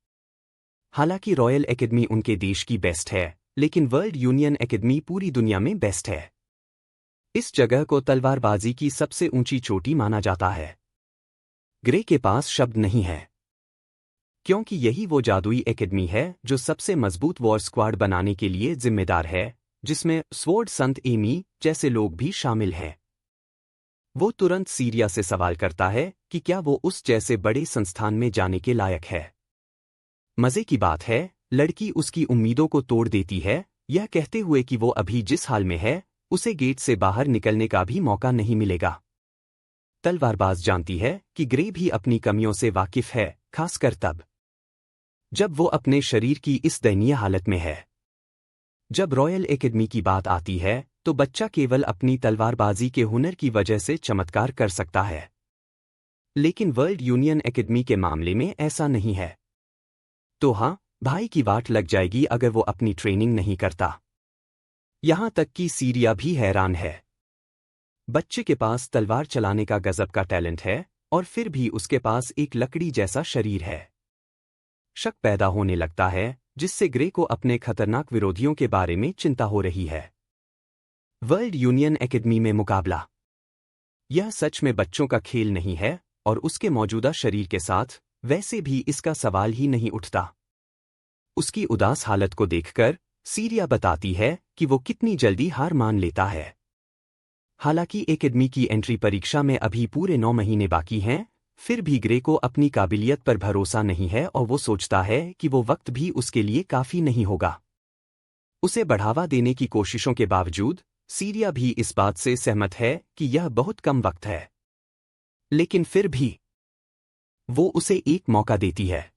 हालांकि रॉयल एकेडमी उनके देश की बेस्ट है, लेकिन वर्ल्ड यूनियन एकेडमी पूरी दुनिया में बेस्ट है। इस जगह को तलवारबाजी की सबसे ऊंची चोटी माना जाता है। ग्रे के पास शब्द नहीं है, क्योंकि यही वो जादुई एकेडमी है जो सबसे मजबूत वॉर स्क्वाड बनाने के लिए जिम्मेदार है, जिसमें स्वॉर्ड संत एमी जैसे लोग भी शामिल हैं। वो तुरंत सीरिया से सवाल करता है कि क्या वो उस जैसे बड़े संस्थान में जाने के लायक है। मजे की बात है, लड़की उसकी उम्मीदों को तोड़ देती है, यह कहते हुए कि वो अभी जिस हाल में है उसे गेट से बाहर निकलने का भी मौका नहीं मिलेगा। तलवारबाज जानती है कि ग्रे भी अपनी कमियों से वाकिफ है, खासकर तब जब वो अपने शरीर की इस दयनीय हालत में है। जब रॉयल एकेडमी की बात आती है तो बच्चा केवल अपनी तलवारबाजी के हुनर की वजह से चमत्कार कर सकता है। लेकिन वर्ल्ड यूनियन एकेडमी के मामले में ऐसा नहीं है। तो हाँ, भाई की वाट लग जाएगी अगर वो अपनी ट्रेनिंग नहीं करता। यहां तक कि सीरिया भी हैरान है। बच्चे के पास तलवार चलाने का गजब का टैलेंट है और फिर भी उसके पास एक लकड़ी जैसा शरीर है। शक पैदा होने लगता है, जिससे ग्रे को अपने खतरनाक विरोधियों के बारे में चिंता हो रही है। वर्ल्ड यूनियन एकेडमी में मुकाबला। यह सच में बच्चों का खेल नहीं है और उसके मौजूदा शरीर के साथ वैसे भी इसका सवाल ही नहीं उठता। उसकी उदास हालत को देखकर सीरिया बताती है कि वो कितनी जल्दी हार मान लेता है। हालांकि एकेडमी की एंट्री परीक्षा में अभी पूरे 9 महीने बाकी हैं, फिर भी ग्रे को अपनी काबिलियत पर भरोसा नहीं है और वो सोचता है कि वो वक्त भी उसके लिए काफी नहीं होगा। उसे बढ़ावा देने की कोशिशों के बावजूद सीरिया भी इस बात से सहमत है कि यह बहुत कम वक्त है। लेकिन फिर भी वो उसे एक मौका देती है।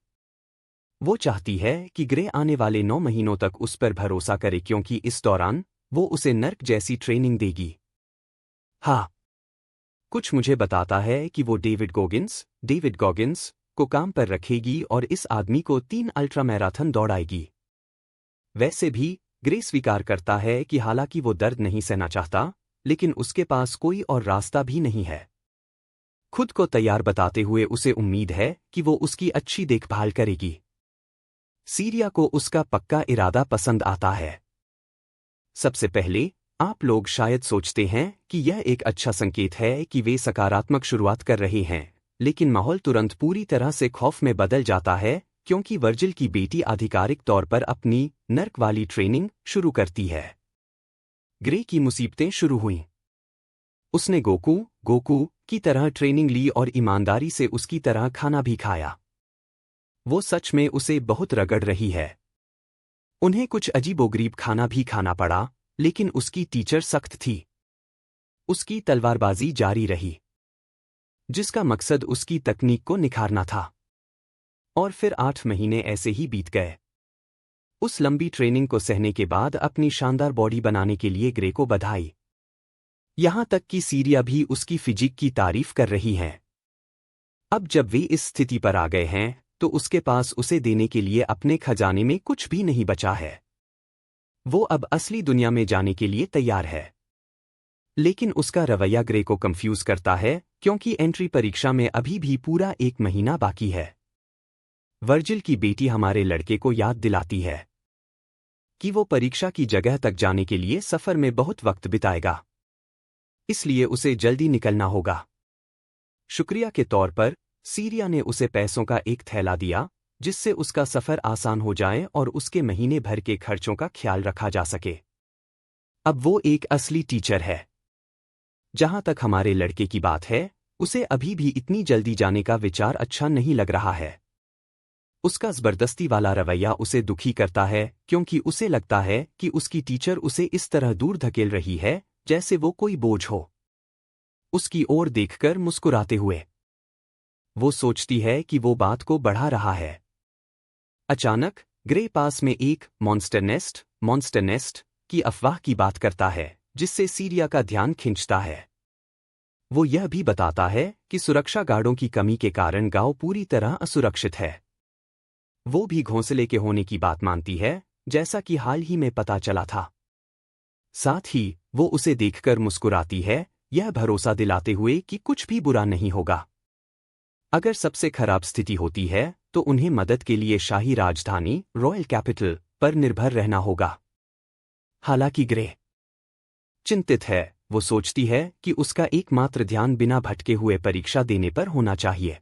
वो चाहती है कि ग्रे आने वाले 9 महीनों तक उस पर भरोसा करे, क्योंकि इस दौरान वो उसे नर्क जैसी ट्रेनिंग देगी। हाँ, कुछ मुझे बताता है कि वो डेविड गॉगिन्स को काम पर रखेगी और इस आदमी को 3 अल्ट्रा मैराथन दौड़ाएगी। वैसे भी ग्रे स्वीकार करता है कि हालांकि वो दर्द नहीं सहना चाहता, लेकिन उसके पास कोई और रास्ता भी नहीं है। खुद को तैयार बताते हुए उसे उम्मीद है कि वो उसकी अच्छी देखभाल करेगी। सीरिया को उसका पक्का इरादा पसंद आता है। सबसे पहले आप लोग शायद सोचते हैं कि यह एक अच्छा संकेत है कि वे सकारात्मक शुरुआत कर रहे हैं, लेकिन माहौल तुरंत पूरी तरह से खौफ में बदल जाता है, क्योंकि वर्जिल की बेटी आधिकारिक तौर पर अपनी नर्क वाली ट्रेनिंग शुरू करती है। ग्रे की मुसीबतें शुरू हुईं। उसने गोकू की तरह ट्रेनिंग ली और ईमानदारी से उसकी तरह खाना भी खाया। वो सच में उसे बहुत रगड़ रही है। उन्हें कुछ अजीबोगरीब खाना भी खाना पड़ा, लेकिन उसकी टीचर सख्त थी। उसकी तलवारबाजी जारी रही, जिसका मकसद उसकी तकनीक को निखारना था। और फिर 8 महीने ऐसे ही बीत गए। उस लंबी ट्रेनिंग को सहने के बाद अपनी शानदार बॉडी बनाने के लिए ग्रे को बधाई। यहां तक कि सीरिया भी उसकी फिजिक की तारीफ कर रही है। अब जब वे इस स्थिति पर आ गए हैं, तो उसके पास उसे देने के लिए अपने खजाने में कुछ भी नहीं बचा है। वो अब असली दुनिया में जाने के लिए तैयार है। लेकिन उसका रवैया ग्रे को कंफ्यूज करता है, क्योंकि एंट्री परीक्षा में अभी भी पूरा 1 महीना बाकी है। वर्जिल की बेटी हमारे लड़के को याद दिलाती है कि वो परीक्षा की जगह तक जाने के लिए सफर में बहुत वक्त बिताएगा, इसलिए उसे जल्दी निकलना होगा। शुक्रिया के तौर पर सीरिया ने उसे पैसों का एक थैला दिया, जिससे उसका सफर आसान हो जाए और उसके महीने भर के खर्चों का ख्याल रखा जा सके। अब वो एक असली टीचर है। जहां तक हमारे लड़के की बात है, उसे अभी भी इतनी जल्दी जाने का विचार अच्छा नहीं लग रहा है। उसका जबरदस्ती वाला रवैया उसे दुखी करता है, क्योंकि उसे लगता है कि उसकी टीचर उसे इस तरह दूर धकेल रही है जैसे वो कोई बोझ हो। उसकी ओर देखकर मुस्कुराते हुए वो सोचती है कि वो बात को बढ़ा रहा है। अचानक ग्रे पास में एक मॉन्स्टर नेस्ट की अफवाह की बात करता है, जिससे सीरिया का ध्यान खींचता है। वो यह भी बताता है कि सुरक्षा गार्डों की कमी के कारण गांव पूरी तरह असुरक्षित है। वो भी घोंसले के होने की बात मानती है, जैसा कि हाल ही में पता चला था। साथ ही वो उसे देखकर मुस्कुराती है, यह भरोसा दिलाते हुए कि कुछ भी बुरा नहीं होगा। अगर सबसे खराब स्थिति होती है, तो उन्हें मदद के लिए शाही राजधानी रॉयल कैपिटल पर निर्भर रहना होगा। हालांकि ग्रे चिंतित है। वो सोचती है कि उसका एकमात्र ध्यान बिना भटके हुए परीक्षा देने पर होना चाहिए।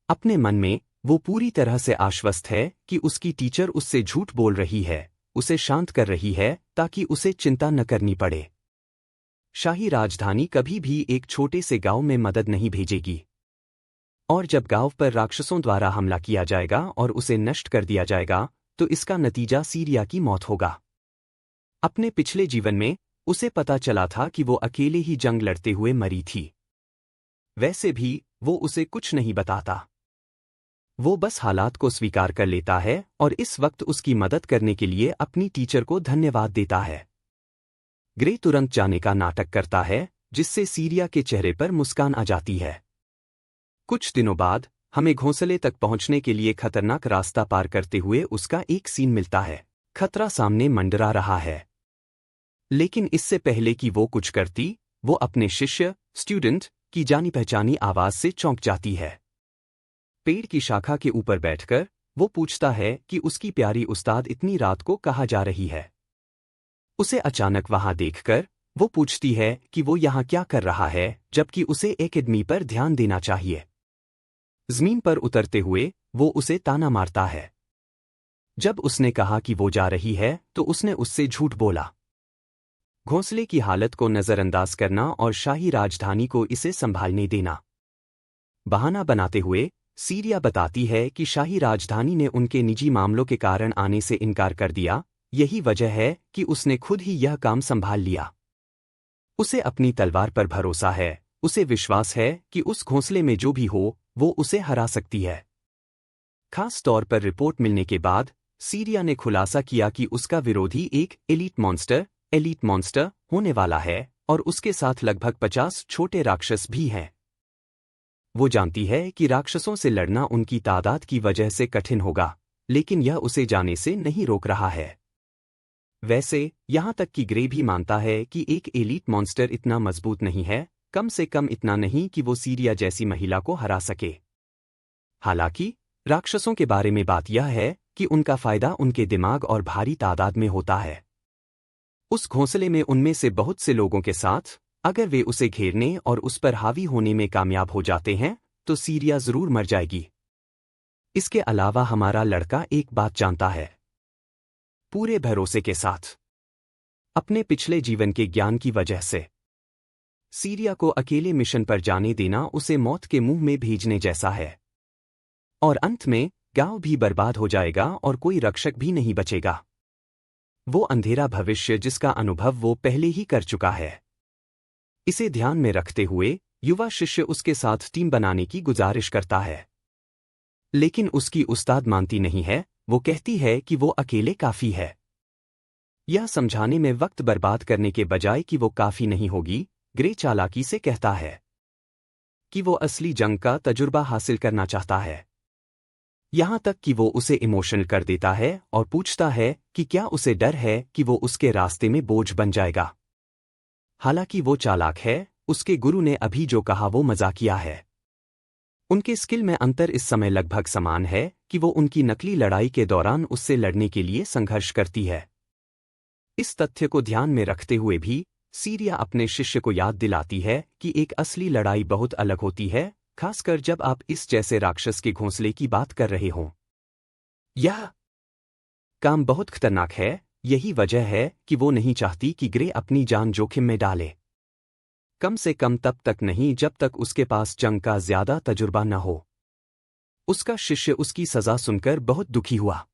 अपने मन में वो पूरी तरह से आश्वस्त है कि उसकी टीचर उससे झूठ बोल रही है, उसे शांत कर रही है ताकि उसे चिंता न करनी पड़े। शाही राजधानी कभी भी एक छोटे से गांव में मदद नहीं भेजेगी। और जब गांव पर राक्षसों द्वारा हमला किया जाएगा और उसे नष्ट कर दिया जाएगा, तो इसका नतीजा सीरिया की मौत होगा। अपने पिछले जीवन में उसे पता चला था कि वो अकेले ही जंग लड़ते हुए मरी थी। वैसे भी वो उसे कुछ नहीं बताता। वो बस हालात को स्वीकार कर लेता है और इस वक्त उसकी मदद करने के लिए अपनी टीचर को धन्यवाद देता है। ग्रे तुरंत जाने का नाटक करता है, जिससे सीरिया के चेहरे पर मुस्कान आ जाती है। कुछ दिनों बाद हमें घोंसले तक पहुंचने के लिए खतरनाक रास्ता पार करते हुए उसका एक सीन मिलता है। खतरा सामने मंडरा रहा है, लेकिन इससे पहले कि वो कुछ करती, वो अपने शिष्य स्टूडेंट की जानी पहचानी आवाज से चौंक जाती है। पेड़ की शाखा के ऊपर बैठकर वो पूछता है कि उसकी प्यारी उस्ताद इतनी रात को कहाँ जा रही है। उसे अचानक वहां देखकर वो पूछती है कि वो यहाँ क्या कर रहा है, जबकि उसे एकेडमी पर ध्यान देना चाहिए। जमीन पर उतरते हुए वो उसे ताना मारता है। जब उसने कहा कि वो जा रही है तो उसने उससे झूठ बोला। घोंसले की हालत को नजरअंदाज करना और शाही राजधानी को इसे संभालने देना। बहाना बनाते हुए सीरिया बताती है कि शाही राजधानी ने उनके निजी मामलों के कारण आने से इनकार कर दिया, यही वजह है कि उसने खुद ही यह काम संभाल लिया। उसे अपनी तलवार पर भरोसा है, उसे विश्वास है कि उस घोंसले में जो भी हो वो उसे हरा सकती है। खास तौर पर रिपोर्ट मिलने के बाद सीरिया ने खुलासा किया कि उसका विरोधी एक एलीट मॉन्स्टर होने वाला है और उसके साथ लगभग 50 छोटे राक्षस भी हैं। वो जानती है कि राक्षसों से लड़ना उनकी तादाद की वजह से कठिन होगा, लेकिन यह उसे जाने से नहीं रोक रहा है। वैसे यहां तक कि ग्रे भी मानता है कि एक एलीट मॉन्स्टर इतना मजबूत नहीं है, कम से कम इतना नहीं कि वो सीरिया जैसी महिला को हरा सके। हालांकि राक्षसों के बारे में बात यह है कि उनका फायदा उनके दिमाग और भारी तादाद में होता है। उस घोंसले में उनमें से बहुत से लोगों के साथ अगर वे उसे घेरने और उस पर हावी होने में कामयाब हो जाते हैं तो सीरिया जरूर मर जाएगी। इसके अलावा हमारा लड़का एक बात जानता है, पूरे भरोसे के साथ, अपने पिछले जीवन के ज्ञान की वजह से। सीरिया को अकेले मिशन पर जाने देना उसे मौत के मुंह में भेजने जैसा है, और अंत में गांव भी बर्बाद हो जाएगा और कोई रक्षक भी नहीं बचेगा। वो अंधेरा भविष्य जिसका अनुभव वो पहले ही कर चुका है। इसे ध्यान में रखते हुए युवा शिष्य उसके साथ टीम बनाने की गुजारिश करता है, लेकिन उसकी उस्ताद मानती नहीं है। वो कहती है कि वो अकेले काफी है। यह समझाने में वक्त बर्बाद करने के बजाय कि वो काफी नहीं होगी, ग्रे चालाकी से कहता है कि वो असली जंग का तजुर्बा हासिल करना चाहता है। यहां तक कि वो उसे इमोशनल कर देता है और पूछता है कि क्या उसे डर है कि वो उसके रास्ते में बोझ बन जाएगा। हालांकि वो चालाक है, उसके गुरु ने अभी जो कहा वो मजाकिया है। उनके स्किल में अंतर इस समय लगभग समान है कि वो उनकी नकली लड़ाई के दौरान उससे लड़ने के लिए संघर्ष करती है। इस तथ्य को ध्यान में रखते हुए भी सीरिया अपने शिष्य को याद दिलाती है कि एक असली लड़ाई बहुत अलग होती है, खासकर जब आप इस जैसे राक्षस के घोंसले की बात कर रहे हों। यह काम बहुत खतरनाक है, यही वजह है कि वो नहीं चाहती कि ग्रे अपनी जान जोखिम में डाले, कम से कम तब तक नहीं जब तक उसके पास जंग का ज्यादा तजुर्बा न हो। उसका शिष्य उसकी सजा सुनकर बहुत दुखी हुआ।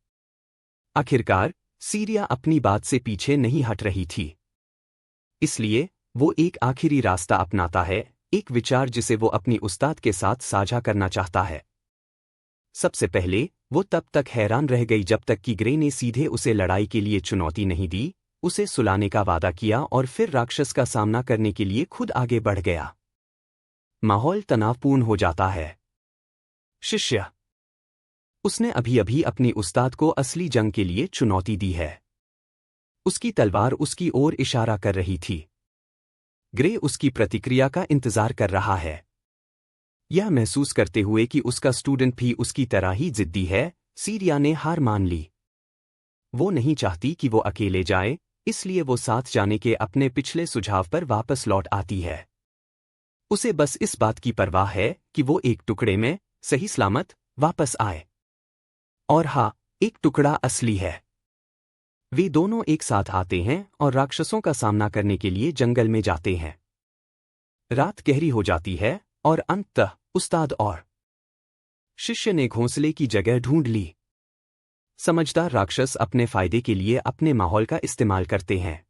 आखिरकार सीरिया अपनी बात से पीछे नहीं हट रही थी, इसलिए वो एक आखिरी रास्ता अपनाता है, एक विचार जिसे वो अपनी उस्ताद के साथ साझा करना चाहता है। सबसे पहले वो तब तक हैरान रह गई जब तक कि ग्रे ने सीधे उसे लड़ाई के लिए चुनौती नहीं दी, उसे सुलाने का वादा किया और फिर राक्षस का सामना करने के लिए खुद आगे बढ़ गया। माहौल तनावपूर्ण हो जाता है। शिष्य, उसने अभी अभी अपनी उस्ताद को असली जंग के लिए चुनौती दी है। उसकी तलवार उसकी ओर इशारा कर रही थी। ग्रे उसकी प्रतिक्रिया का इंतजार कर रहा है। यह महसूस करते हुए कि उसका स्टूडेंट भी उसकी तरह ही जिद्दी है, सीरिया ने हार मान ली। वो नहीं चाहती कि वो अकेले जाए, इसलिए वो साथ जाने के अपने पिछले सुझाव पर वापस लौट आती है। उसे बस इस बात की परवाह है कि वो एक टुकड़े में सही सलामत वापस आए। और हाँ, एक टुकड़ा असली है। वे दोनों एक साथ आते हैं और राक्षसों का सामना करने के लिए जंगल में जाते हैं। रात गहरी हो जाती है और अंततः उस्ताद और शिष्य ने घोंसले की जगह ढूंढ ली। समझदार राक्षस अपने फायदे के लिए अपने माहौल का इस्तेमाल करते हैं।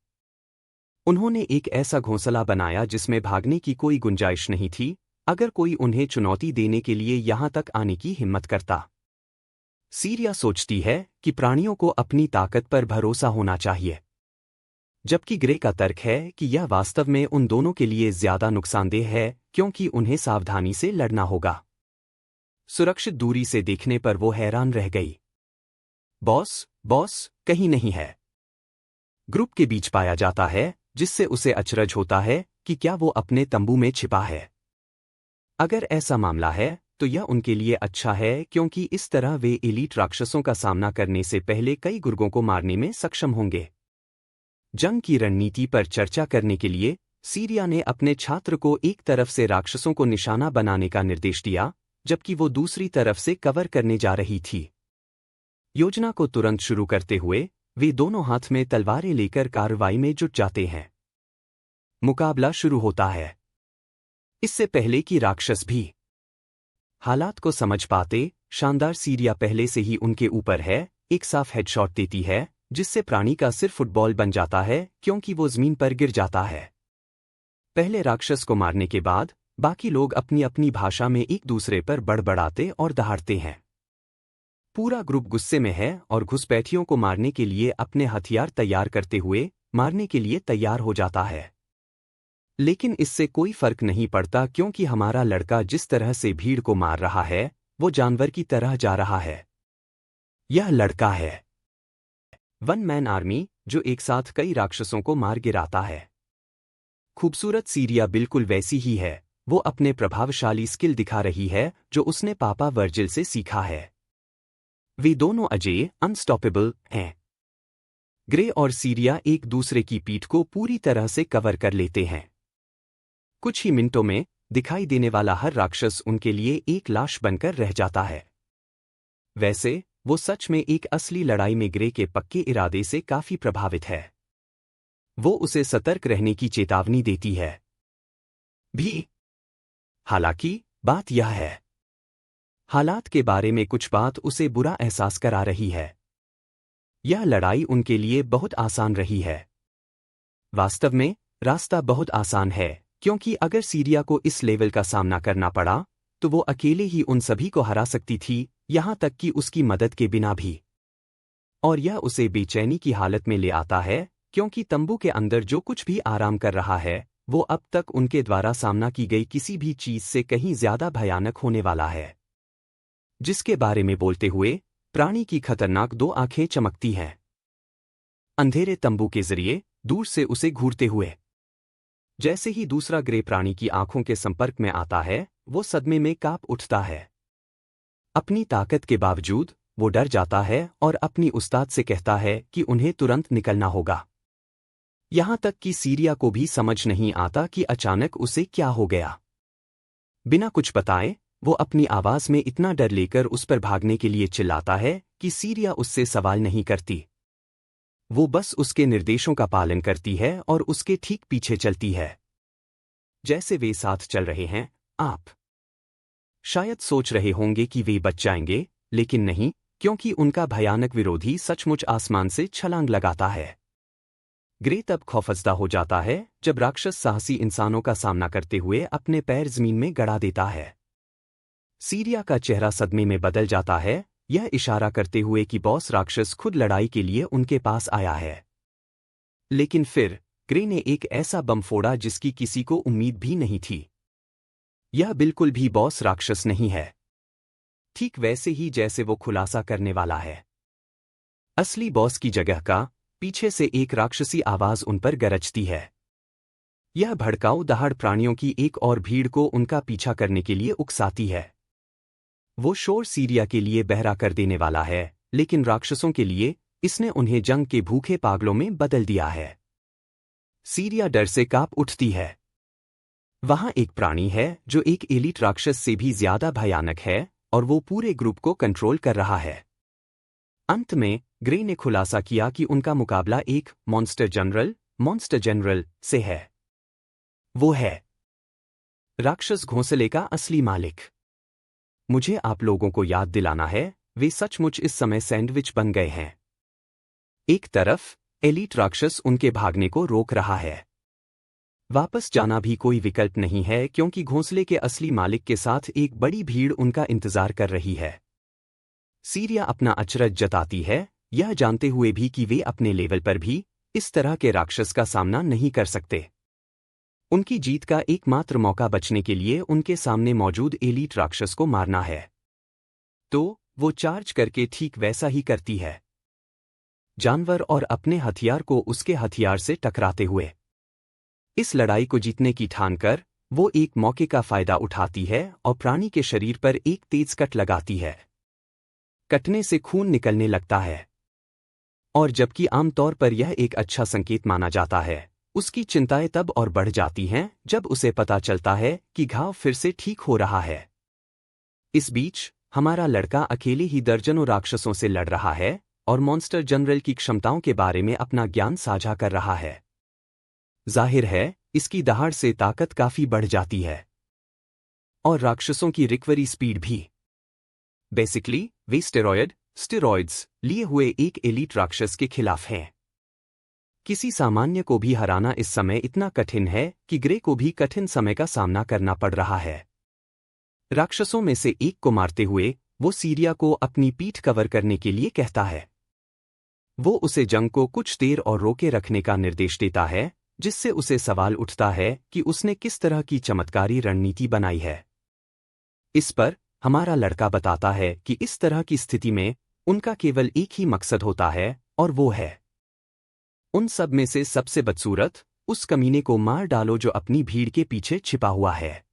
उन्होंने एक ऐसा घोंसला बनाया जिसमें भागने की कोई गुंजाइश नहीं थी, अगर कोई उन्हें चुनौती देने के लिए यहां तक आने की हिम्मत करता। सीरिया सोचती है कि प्राणियों को अपनी ताकत पर भरोसा होना चाहिए, जबकि ग्रे का तर्क है कि यह वास्तव में उन दोनों के लिए ज्यादा नुकसानदेह है क्योंकि उन्हें सावधानी से लड़ना होगा। सुरक्षित दूरी से देखने पर वो हैरान रह गई। बॉस, बॉस, कहीं नहीं है। ग्रुप के बीच पाया जाता है, जिससे उसे अचरज होता है कि क्या वो अपने तंबू में छिपा है। अगर ऐसा मामला है तो यह उनके लिए अच्छा है, क्योंकि इस तरह वे एलीट राक्षसों का सामना करने से पहले कई गुर्गों को मारने में सक्षम होंगे। जंग की रणनीति पर चर्चा करने के लिए सीरिया ने अपने छात्र को एक तरफ से राक्षसों को निशाना बनाने का निर्देश दिया, जबकि वो दूसरी तरफ से कवर करने जा रही थी। योजना को तुरंत शुरू करते हुए वे दोनों हाथ में तलवारें लेकर कार्रवाई में जुट जाते हैं। मुकाबला शुरू होता है। इससे पहले कि राक्षस भी हालात को समझ पाते, शानदार सीरिया पहले से ही उनके ऊपर है, एक साफ हेडशॉट देती है, जिससे प्राणी का सिर फुटबॉल बन जाता है, क्योंकि वो जमीन पर गिर जाता है। पहले राक्षस को मारने के बाद बाकी लोग अपनी अपनी भाषा में एक दूसरे पर बड़बड़ाते और दहाड़ते हैं। पूरा ग्रुप गुस्से में है और घुसपैठियों को मारने के लिए अपने हथियार तैयार करते हुए मारने के लिए तैयार हो जाता है। लेकिन इससे कोई फर्क नहीं पड़ता, क्योंकि हमारा लड़का जिस तरह से भीड़ को मार रहा है वो जानवर की तरह जा रहा है। यह लड़का है वन मैन आर्मी, जो एक साथ कई राक्षसों को मार गिराता है। खूबसूरत सीरिया बिल्कुल वैसी ही है। वो अपने प्रभावशाली स्किल दिखा रही है जो उसने पापा वर्जिल से सीखा है। वे दोनों अजेय, अनस्टॉपेबल हैं। ग्रे और सीरिया एक दूसरे की पीठ को पूरी तरह से कवर कर लेते हैं। कुछ ही मिनटों में दिखाई देने वाला हर राक्षस उनके लिए एक लाश बनकर रह जाता है। वैसे वो सच में एक असली लड़ाई में ग्रे के पक्के इरादे से काफी प्रभावित है। वो उसे सतर्क रहने की चेतावनी देती है भी। हालांकि बात यह है, हालात के बारे में कुछ बात उसे बुरा एहसास करा रही है। यह लड़ाई उनके लिए बहुत आसान रही है। वास्तव में रास्ता बहुत आसान है, क्योंकि अगर सीरिया को इस लेवल का सामना करना पड़ा तो वो अकेले ही उन सभी को हरा सकती थी, यहां तक कि उसकी मदद के बिना भी। और यह उसे बेचैनी की हालत में ले आता है, क्योंकि तंबू के अंदर जो कुछ भी आराम कर रहा है वो अब तक उनके द्वारा सामना की गई किसी भी चीज से कहीं ज्यादा भयानक होने वाला है। जिसके बारे में बोलते हुए प्राणी की खतरनाक दो आंखें चमकती हैं, अंधेरे तंबू के जरिए दूर से उसे घूरते हुए। जैसे ही दूसरा ग्रे प्राणी की आंखों के संपर्क में आता है वो सदमे में कांप उठता है। अपनी ताकत के बावजूद वो डर जाता है और अपनी उस्ताद से कहता है कि उन्हें तुरंत निकलना होगा। यहां तक कि सीरिया को भी समझ नहीं आता कि अचानक उसे क्या हो गया। बिना कुछ बताए वो अपनी आवाज में इतना डर लेकर उस पर भागने के लिए चिल्लाता है कि सीरिया उससे सवाल नहीं करती। वो बस उसके निर्देशों का पालन करती है और उसके ठीक पीछे चलती है। जैसे वे साथ चल रहे हैं, आप शायद सोच रहे होंगे कि वे बच जाएंगे, लेकिन नहीं, क्योंकि उनका भयानक विरोधी सचमुच आसमान से छलांग लगाता है। ग्रे तब खौफजदा हो जाता है जब राक्षस साहसी इंसानों का सामना करते हुए अपने पैर जमीन में गड़ा देता है। सीरिया का चेहरा सदमे में बदल जाता है, यह इशारा करते हुए कि बॉस राक्षस खुद लड़ाई के लिए उनके पास आया है। लेकिन फिर ग्रे ने एक ऐसा बम फोड़ा जिसकी किसी को उम्मीद भी नहीं थी। यह बिल्कुल भी बॉस राक्षस नहीं है, ठीक वैसे ही जैसे वो खुलासा करने वाला है। असली बॉस की जगह का पीछे से एक राक्षसी आवाज उन पर गरजती है। यह भड़काऊ दहाड़ प्राणियों की एक और भीड़ को उनका पीछा करने के लिए उकसाती है। वो शोर सीरिया के लिए बहरा कर देने वाला है, लेकिन राक्षसों के लिए इसने उन्हें जंग के भूखे पागलों में बदल दिया है। सीरिया डर से कांप उठती है। वहां एक प्राणी है जो एक एलीट राक्षस से भी ज्यादा भयानक है और वो पूरे ग्रुप को कंट्रोल कर रहा है। अंत में ग्रे ने खुलासा किया कि उनका मुकाबला एक मॉन्स्टर जनरल से है। वो है राक्षस घोंसले का असली मालिक। मुझे आप लोगों को याद दिलाना है, वे सचमुच इस समय सैंडविच बन गए हैं। एक तरफ एलीट राक्षस उनके भागने को रोक रहा है। वापस जाना भी कोई विकल्प नहीं है, क्योंकि घोंसले के असली मालिक के साथ एक बड़ी भीड़ उनका इंतजार कर रही है। सीरिया अपना अचरज जताती है, यह जानते हुए भी कि वे अपने लेवल पर भी इस तरह के राक्षस का सामना नहीं कर सकते। उनकी जीत का एकमात्र मौका बचने के लिए उनके सामने मौजूद एलीट राक्षस को मारना है। तो वो चार्ज करके ठीक वैसा ही करती है, जानवर और अपने हथियार को उसके हथियार से टकराते हुए। इस लड़ाई को जीतने की ठान कर वो एक मौके का फायदा उठाती है और प्राणी के शरीर पर एक तेज कट लगाती है। कटने से खून निकलने लगता है, और जबकि आमतौर पर यह एक अच्छा संकेत माना जाता है, उसकी चिंताएं तब और बढ़ जाती हैं जब उसे पता चलता है कि घाव फिर से ठीक हो रहा है। इस बीच हमारा लड़का अकेले ही दर्जनों राक्षसों से लड़ रहा है और मॉन्स्टर जनरल की क्षमताओं के बारे में अपना ज्ञान साझा कर रहा है। जाहिर है, इसकी दहाड़ से ताकत काफी बढ़ जाती है और राक्षसों की रिकवरी स्पीड भी। बेसिकली वे स्टेरॉइड्स लिए हुए एक एलीट राक्षस के खिलाफ हैं। किसी सामान्य को भी हराना इस समय इतना कठिन है कि ग्रे को भी कठिन समय का सामना करना पड़ रहा है। राक्षसों में से एक को मारते हुए वो सीरिया को अपनी पीठ कवर करने के लिए कहता है। वो उसे जंग को कुछ देर और रोके रखने का निर्देश देता है, जिससे उसे सवाल उठता है कि उसने किस तरह की चमत्कारी रणनीति बनाई है। इस पर हमारा लड़का बताता है कि इस तरह की स्थिति में उनका केवल एक ही मकसद होता है, और वो है उन सब में से सबसे बदसूरत उस कमीने को मार डालो जो अपनी भीड़ के पीछे छिपा हुआ है।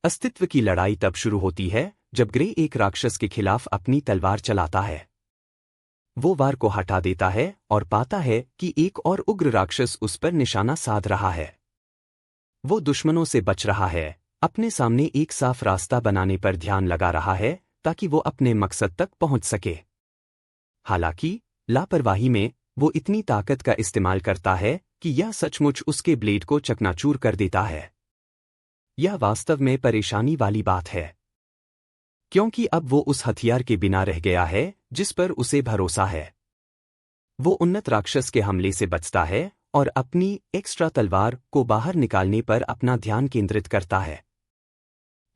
अस्तित्व की लड़ाई तब शुरू होती है जब ग्रे एक राक्षस के खिलाफ अपनी तलवार चलाता है। वो वार को हटा देता है और पाता है कि एक और उग्र राक्षस उस पर निशाना साध रहा है। वो दुश्मनों से बच रहा है, अपने सामने एक साफ रास्ता बनाने पर ध्यान लगा रहा है ताकि वो अपने मकसद तक पहुंच सके। हालांकि लापरवाही में वो इतनी ताकत का इस्तेमाल करता है कि यह सचमुच उसके ब्लेड को चकनाचूर कर देता है। यह वास्तव में परेशानी वाली बात है, क्योंकि अब वो उस हथियार के बिना रह गया है जिस पर उसे भरोसा है। वो उन्नत राक्षस के हमले से बचता है और अपनी एक्स्ट्रा तलवार को बाहर निकालने पर अपना ध्यान केंद्रित करता है।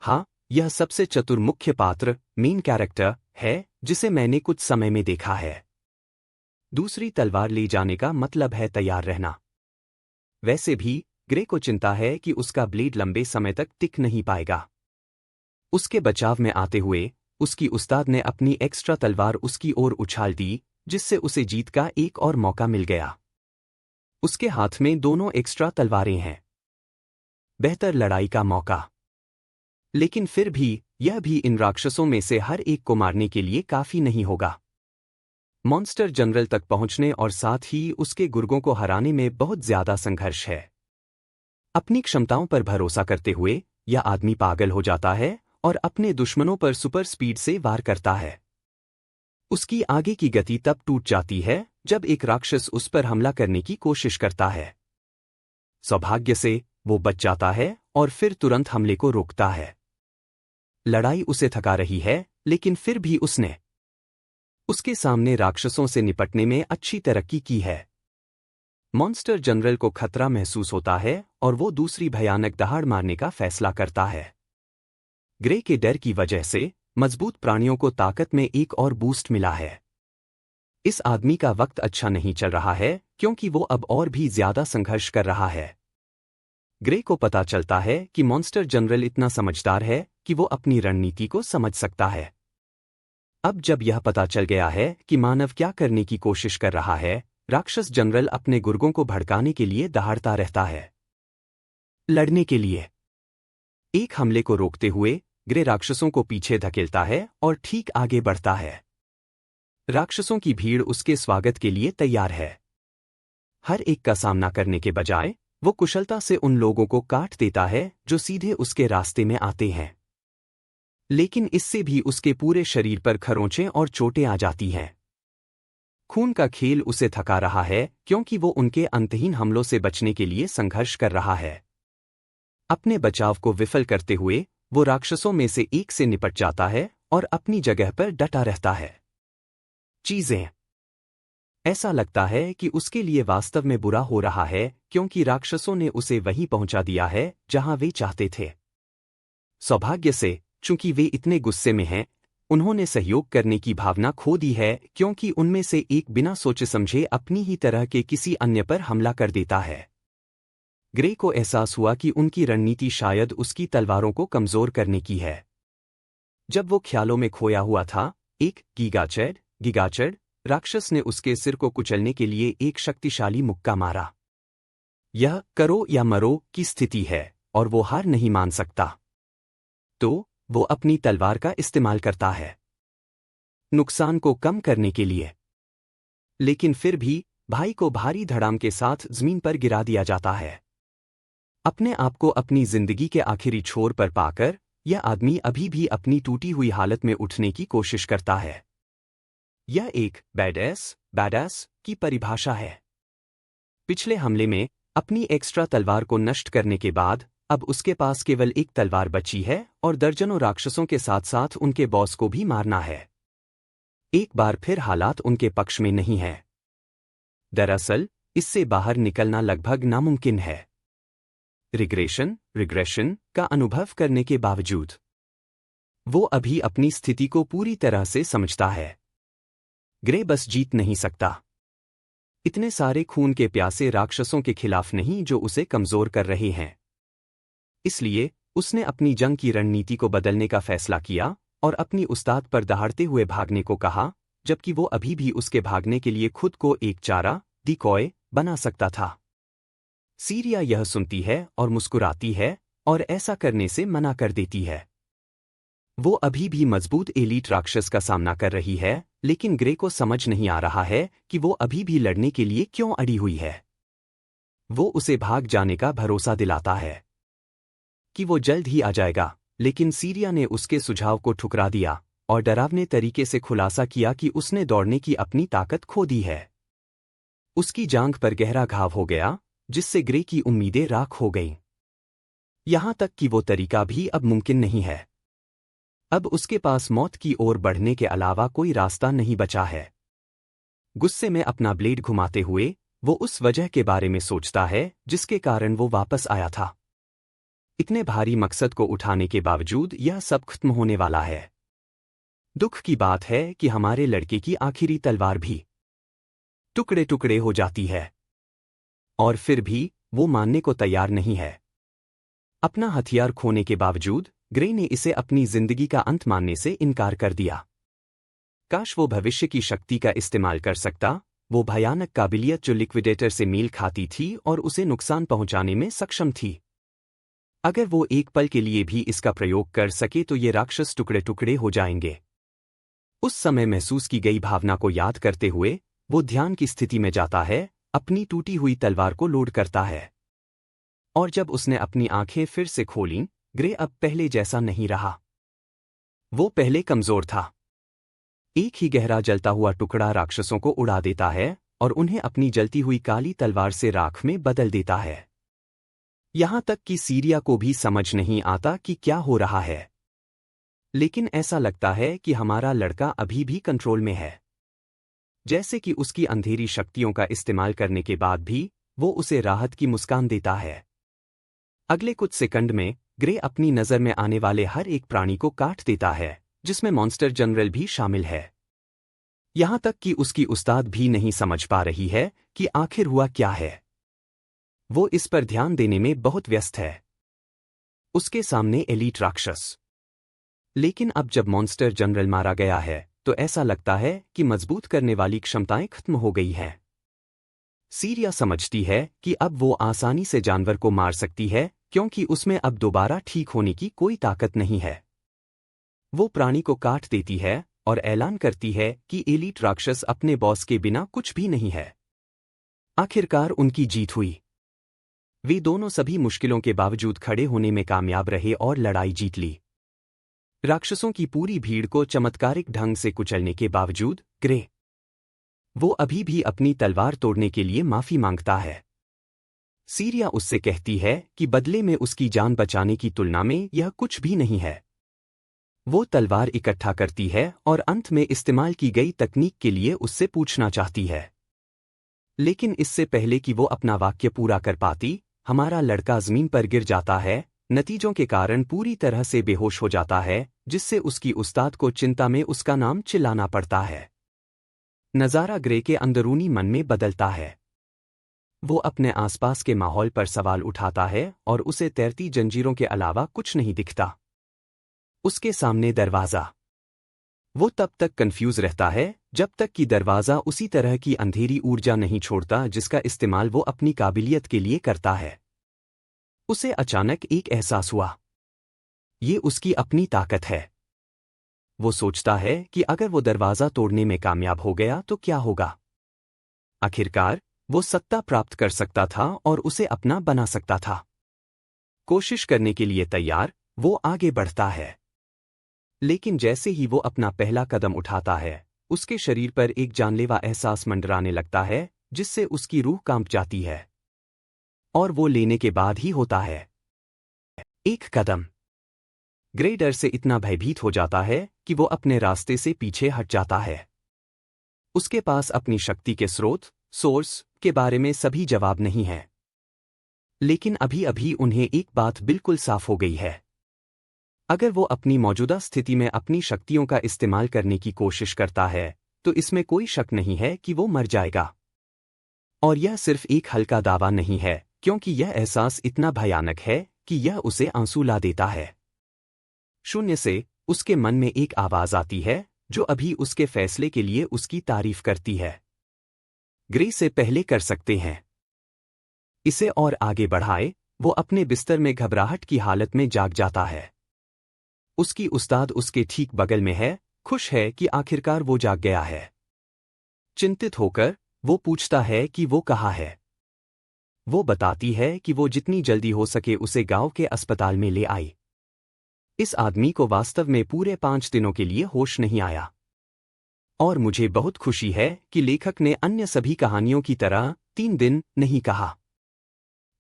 हाँ, यह सबसे चतुर मुख्य पात्र, मेन कैरेक्टर, है जिसे मैंने कुछ समय में देखा है। दूसरी तलवार ले जाने का मतलब है तैयार रहना। वैसे भी ग्रे को चिंता है कि उसका ब्लेड लंबे समय तक टिक नहीं पाएगा। उसके बचाव में आते हुए उसकी उस्ताद ने अपनी एक्स्ट्रा तलवार उसकी ओर उछाल दी, जिससे उसे जीत का एक और मौका मिल गया। उसके हाथ में दोनों एक्स्ट्रा तलवारें हैं, बेहतर लड़ाई का मौका। लेकिन फिर भी यह भी इन राक्षसों में से हर एक को मारने के लिए काफी नहीं होगा। मॉन्स्टर जनरल तक पहुंचने और साथ ही उसके गुर्गों को हराने में बहुत ज्यादा संघर्ष है। अपनी क्षमताओं पर भरोसा करते हुए यह आदमी पागल हो जाता है और अपने दुश्मनों पर सुपर स्पीड से वार करता है। उसकी आगे की गति तब टूट जाती है जब एक राक्षस उस पर हमला करने की कोशिश करता है। सौभाग्य से वो बच जाता है और फिर तुरंत हमले को रोकता है। लड़ाई उसे थका रही है, लेकिन फिर भी उसने उसके सामने राक्षसों से निपटने में अच्छी तरक्की की है। मॉन्स्टर जनरल को खतरा महसूस होता है और वो दूसरी भयानक दहाड़ मारने का फैसला करता है। ग्रे के डर की वजह से मजबूत प्राणियों को ताकत में एक और बूस्ट मिला है। इस आदमी का वक्त अच्छा नहीं चल रहा है क्योंकि वो अब और भी ज्यादा संघर्ष कर रहा है। ग्रे को पता चलता है कि मॉन्स्टर जनरल इतना समझदार है कि वो अपनी रणनीति को समझ सकता है। अब जब यह पता चल गया है कि मानव क्या करने की कोशिश कर रहा है, राक्षस जनरल अपने गुर्गों को भड़काने के लिए दहाड़ता रहता है। लड़ने के लिए एक हमले को रोकते हुए ग्रे राक्षसों को पीछे धकेलता है और ठीक आगे बढ़ता है। राक्षसों की भीड़ उसके स्वागत के लिए तैयार है। हर एक का सामना करने के बजाय वो कुशलता से उन लोगों को काट देता है जो सीधे उसके रास्ते में आते हैं। लेकिन इससे भी उसके पूरे शरीर पर खरोंचें और चोटें आ जाती हैं। खून का खेल उसे थका रहा है क्योंकि वो उनके अंतहीन हमलों से बचने के लिए संघर्ष कर रहा है। अपने बचाव को विफल करते हुए वो राक्षसों में से एक से निपट जाता है और अपनी जगह पर डटा रहता है। चीजें ऐसा लगता है कि उसके लिए वास्तव में बुरा हो रहा है क्योंकि राक्षसों ने उसे वहीं पहुंचा दिया है जहां वे चाहते थे। सौभाग्य से, चूंकि वे इतने गुस्से में हैं, उन्होंने सहयोग करने की भावना खो दी है क्योंकि उनमें से एक बिना सोचे समझे अपनी ही तरह के किसी अन्य पर हमला कर देता है। ग्रे को एहसास हुआ कि उनकी रणनीति शायद उसकी तलवारों को कमजोर करने की है। जब वो ख्यालों में खोया हुआ था, एक गिगाचेड राक्षस ने उसके सिर को कुचलने के लिए एक शक्तिशाली मुक्का मारा। यह करो या मरो की स्थिति है और वो हार नहीं मान सकता। तो वो अपनी तलवार का इस्तेमाल करता है नुकसान को कम करने के लिए। लेकिन फिर भी भाई को भारी धड़ाम के साथ जमीन पर गिरा दिया जाता है। अपने आप को अपनी जिंदगी के आखिरी छोर पर पाकर यह आदमी अभी भी अपनी टूटी हुई हालत में उठने की कोशिश करता है। यह एक बैडएस की परिभाषा है। पिछले हमले में अपनी एक्स्ट्रा तलवार को नष्ट करने के बाद अब उसके पास केवल एक तलवार बची है और दर्जनों राक्षसों के साथ साथ उनके बॉस को भी मारना है। एक बार फिर हालात उनके पक्ष में नहीं है। दरअसल इससे बाहर निकलना लगभग नामुमकिन है। रिग्रेशन का अनुभव करने के बावजूद वो अभी अपनी स्थिति को पूरी तरह से समझता है। ग्रे बस जीत नहीं सकता। इतने सारे खून के प्यासे राक्षसों के खिलाफ नहीं जो उसे कमजोर कर रहे हैं। इसलिए उसने अपनी जंग की रणनीति को बदलने का फैसला किया और अपनी उस्ताद पर दहाड़ते हुए भागने को कहा, जबकि वो अभी भी उसके भागने के लिए खुद को एक चारा डिकॉय बना सकता था। सीरिया यह सुनती है और मुस्कुराती है और ऐसा करने से मना कर देती है। वो अभी भी मजबूत एलीट राक्षस का सामना कर रही है, लेकिन ग्रे को समझ नहीं आ रहा है कि वो अभी भी लड़ने के लिए क्यों अड़ी हुई है। वो उसे भाग जाने का भरोसा दिलाता है कि वो जल्द ही आ जाएगा, लेकिन सीरिया ने उसके सुझाव को ठुकरा दिया और डरावने तरीके से खुलासा किया कि उसने दौड़ने की अपनी ताकत खो दी है। उसकी जांघ पर गहरा घाव हो गया, जिससे ग्रे की उम्मीदें राख हो गईं। यहां तक कि वो तरीका भी अब मुमकिन नहीं है। अब उसके पास मौत की ओर बढ़ने के अलावा कोई रास्ता नहीं बचा है। गुस्से में अपना ब्लेड घुमाते हुए वो उस वजह के बारे में सोचता है जिसके कारण वो वापस आया था। इतने भारी मकसद को उठाने के बावजूद यह सब खत्म होने वाला है। दुख की बात है कि हमारे लड़के की आखिरी तलवार भी टुकड़े टुकड़े हो जाती है और फिर भी वो मानने को तैयार नहीं है। अपना हथियार खोने के बावजूद ग्रे ने इसे अपनी जिंदगी का अंत मानने से इनकार कर दिया। काश वो भविष्य की शक्ति का इस्तेमाल कर सकता, वो भयानक काबिलियत जो लिक्विडेटर से मेल खाती थी और उसे नुकसान पहुंचाने में सक्षम थी। अगर वो एक पल के लिए भी इसका प्रयोग कर सके तो ये राक्षस टुकड़े टुकड़े हो जाएंगे। उस समय महसूस की गई भावना को याद करते हुए वो ध्यान की स्थिति में जाता है, अपनी टूटी हुई तलवार को लोड करता है। और जब उसने अपनी आंखें फिर से खोलीं, ग्रे अब पहले जैसा नहीं रहा। वो पहले कमजोर था। एक ही गहरा जलता हुआ टुकड़ा राक्षसों को उड़ा देता है और उन्हें अपनी जलती हुई काली तलवार से राख में बदल देता है। यहां तक कि सीरिया को भी समझ नहीं आता कि क्या हो रहा है। लेकिन ऐसा लगता है कि हमारा लड़का अभी भी कंट्रोल में है। जैसे कि उसकी अंधेरी शक्तियों का इस्तेमाल करने के बाद भी वो उसे राहत की मुस्कान देता है। अगले कुछ सेकंड में ग्रे अपनी नजर में आने वाले हर एक प्राणी को काट देता है, जिसमें मॉन्स्टर जनरल भी शामिल है। यहां तक कि उसकी उस्ताद भी नहीं समझ पा रही है कि आखिर हुआ क्या है। वो इस पर ध्यान देने में बहुत व्यस्त है। उसके सामने एलीट राक्षस। लेकिन अब जब मॉन्स्टर जनरल मारा गया है तो ऐसा लगता है कि मजबूत करने वाली क्षमताएं खत्म हो गई हैं। सीरिया समझती है कि अब वो आसानी से जानवर को मार सकती है क्योंकि उसमें अब दोबारा ठीक होने की कोई ताकत नहीं है। वो प्राणी को काट देती है और ऐलान करती है कि एलीट राक्षस अपने बॉस के बिना कुछ भी नहीं है। आखिरकार उनकी जीत हुई। वे दोनों सभी मुश्किलों के बावजूद खड़े होने में कामयाब रहे और लड़ाई जीत ली। राक्षसों की पूरी भीड़ को चमत्कारिक ढंग से कुचलने के बावजूद ग्रे वो अभी भी अपनी तलवार तोड़ने के लिए माफी मांगता है। सीरिया उससे कहती है कि बदले में उसकी जान बचाने की तुलना में यह कुछ भी नहीं है। वो तलवार इकट्ठा करती है और अंत में इस्तेमाल की गई तकनीक के लिए उससे पूछना चाहती है। लेकिन इससे पहले कि वो अपना वाक्य पूरा कर पाती, हमारा लड़का जमीन पर गिर जाता है, नतीजों के कारण पूरी तरह से बेहोश हो जाता है, जिससे उसकी उस्ताद को चिंता में उसका नाम चिल्लाना पड़ता है। नज़ारा ग्रे के अंदरूनी मन में बदलता है। वो अपने आसपास के माहौल पर सवाल उठाता है और उसे तैरती जंजीरों के अलावा कुछ नहीं दिखता। उसके सामने दरवाज़ा। वो तब तक कंफ्यूज रहता है जब तक कि दरवाज़ा उसी तरह की अंधेरी ऊर्जा नहीं छोड़ता जिसका इस्तेमाल वो अपनी काबिलियत के लिए करता है। उसे अचानक एक एहसास हुआ। ये उसकी अपनी ताकत है। वो सोचता है कि अगर वो दरवाज़ा तोड़ने में कामयाब हो गया तो क्या होगा। आखिरकार वो सत्ता प्राप्त कर सकता था और उसे अपना बना सकता था। कोशिश करने के लिए तैयार, वो आगे बढ़ता है। लेकिन जैसे ही वो अपना पहला कदम उठाता है, उसके शरीर पर एक जानलेवा एहसास मंडराने लगता है जिससे उसकी रूह कांप जाती है। और वो लेने के बाद ही होता है। एक कदम। ग्रे डर से इतना भयभीत हो जाता है कि वो अपने रास्ते से पीछे हट जाता है। उसके पास अपनी शक्ति के स्रोत, सोर्स के बारे में सभी जवाब नहीं है। लेकिन अभी अभी उन्हें एक बात बिल्कुल साफ हो गई है। अगर वो अपनी मौजूदा स्थिति में अपनी शक्तियों का इस्तेमाल करने की कोशिश करता है, तो इसमें कोई शक नहीं है कि वो मर जाएगा। और यह सिर्फ एक हल्का दावा नहीं है, क्योंकि यह एहसास इतना भयानक है कि यह उसे आंसू ला देता है। शून्य से उसके मन में एक आवाज आती है जो अभी उसके फैसले के लिए उसकी तारीफ करती है। ग्रे से पहले कर सकते हैं। इसे और आगे बढ़ाए, वो अपने बिस्तर में घबराहट की हालत में जाग जाता है। उसकी उस्ताद उसके ठीक बगल में है, खुश है कि आखिरकार वो जाग गया है। चिंतित होकर वो पूछता है कि वो कहाँ है। वो बताती है कि वो जितनी जल्दी हो सके उसे गांव के अस्पताल में ले आई। इस आदमी को वास्तव में पूरे 5 दिनों के लिए होश नहीं आया। और मुझे बहुत खुशी है कि लेखक ने अन्य सभी कहानियों की तरह 3 दिन नहीं कहा।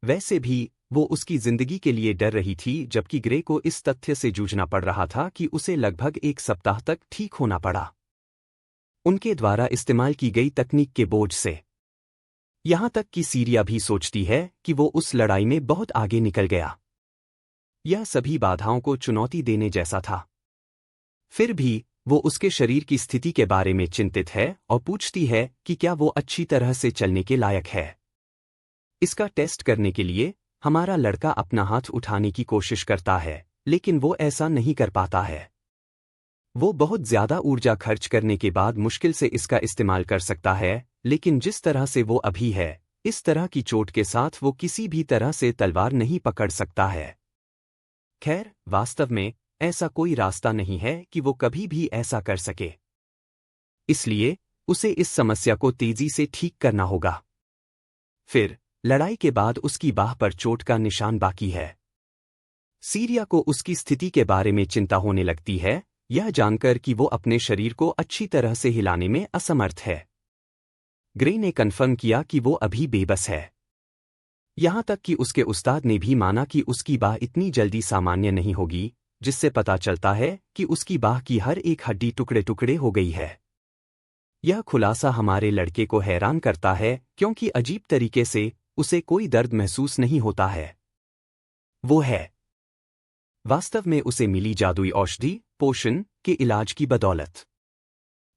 वैसे भी वो उसकी जिंदगी के लिए डर रही थी, जबकि ग्रे को इस तथ्य से जूझना पड़ रहा था कि उसे लगभग 1 सप्ताह तक ठीक होना पड़ा, उनके द्वारा इस्तेमाल की गई तकनीक के बोझ से। यहां तक कि सीरिया भी सोचती है कि वो उस लड़ाई में बहुत आगे निकल गया। यह सभी बाधाओं को चुनौती देने जैसा था। फिर भी वो उसके शरीर की स्थिति के बारे में चिंतित है और पूछती है कि क्या वो अच्छी तरह से चलने के लायक है। इसका टेस्ट करने के लिए हमारा लड़का अपना हाथ उठाने की कोशिश करता है, लेकिन वो ऐसा नहीं कर पाता है। वो बहुत ज्यादा ऊर्जा खर्च करने के बाद मुश्किल से इसका इस्तेमाल कर सकता है, लेकिन जिस तरह से वो अभी है, इस तरह की चोट के साथ वो किसी भी तरह से तलवार नहीं पकड़ सकता है। खैर, वास्तव में ऐसा कोई रास्ता नहीं है कि वो कभी भी ऐसा कर सके। इसलिए उसे इस समस्या को तेजी से ठीक करना होगा। फिर लड़ाई के बाद उसकी बाह पर चोट का निशान बाकी है। सीरिया को उसकी स्थिति के बारे में चिंता होने लगती है, यह जानकर कि वो अपने शरीर को अच्छी तरह से हिलाने में असमर्थ है। ग्रे ने कन्फर्म किया कि वो अभी बेबस है। यहां तक कि उसके उस्ताद ने भी माना कि उसकी बाह इतनी जल्दी सामान्य नहीं होगी, जिससे पता चलता है कि उसकी बाह की हर एक हड्डी टुकड़े टुकड़े हो गई है। यह खुलासा हमारे लड़के को हैरान करता है, क्योंकि अजीब तरीके से उसे कोई दर्द महसूस नहीं होता है। वो है वास्तव में उसे मिली जादुई औषधि पोषण के इलाज की बदौलत।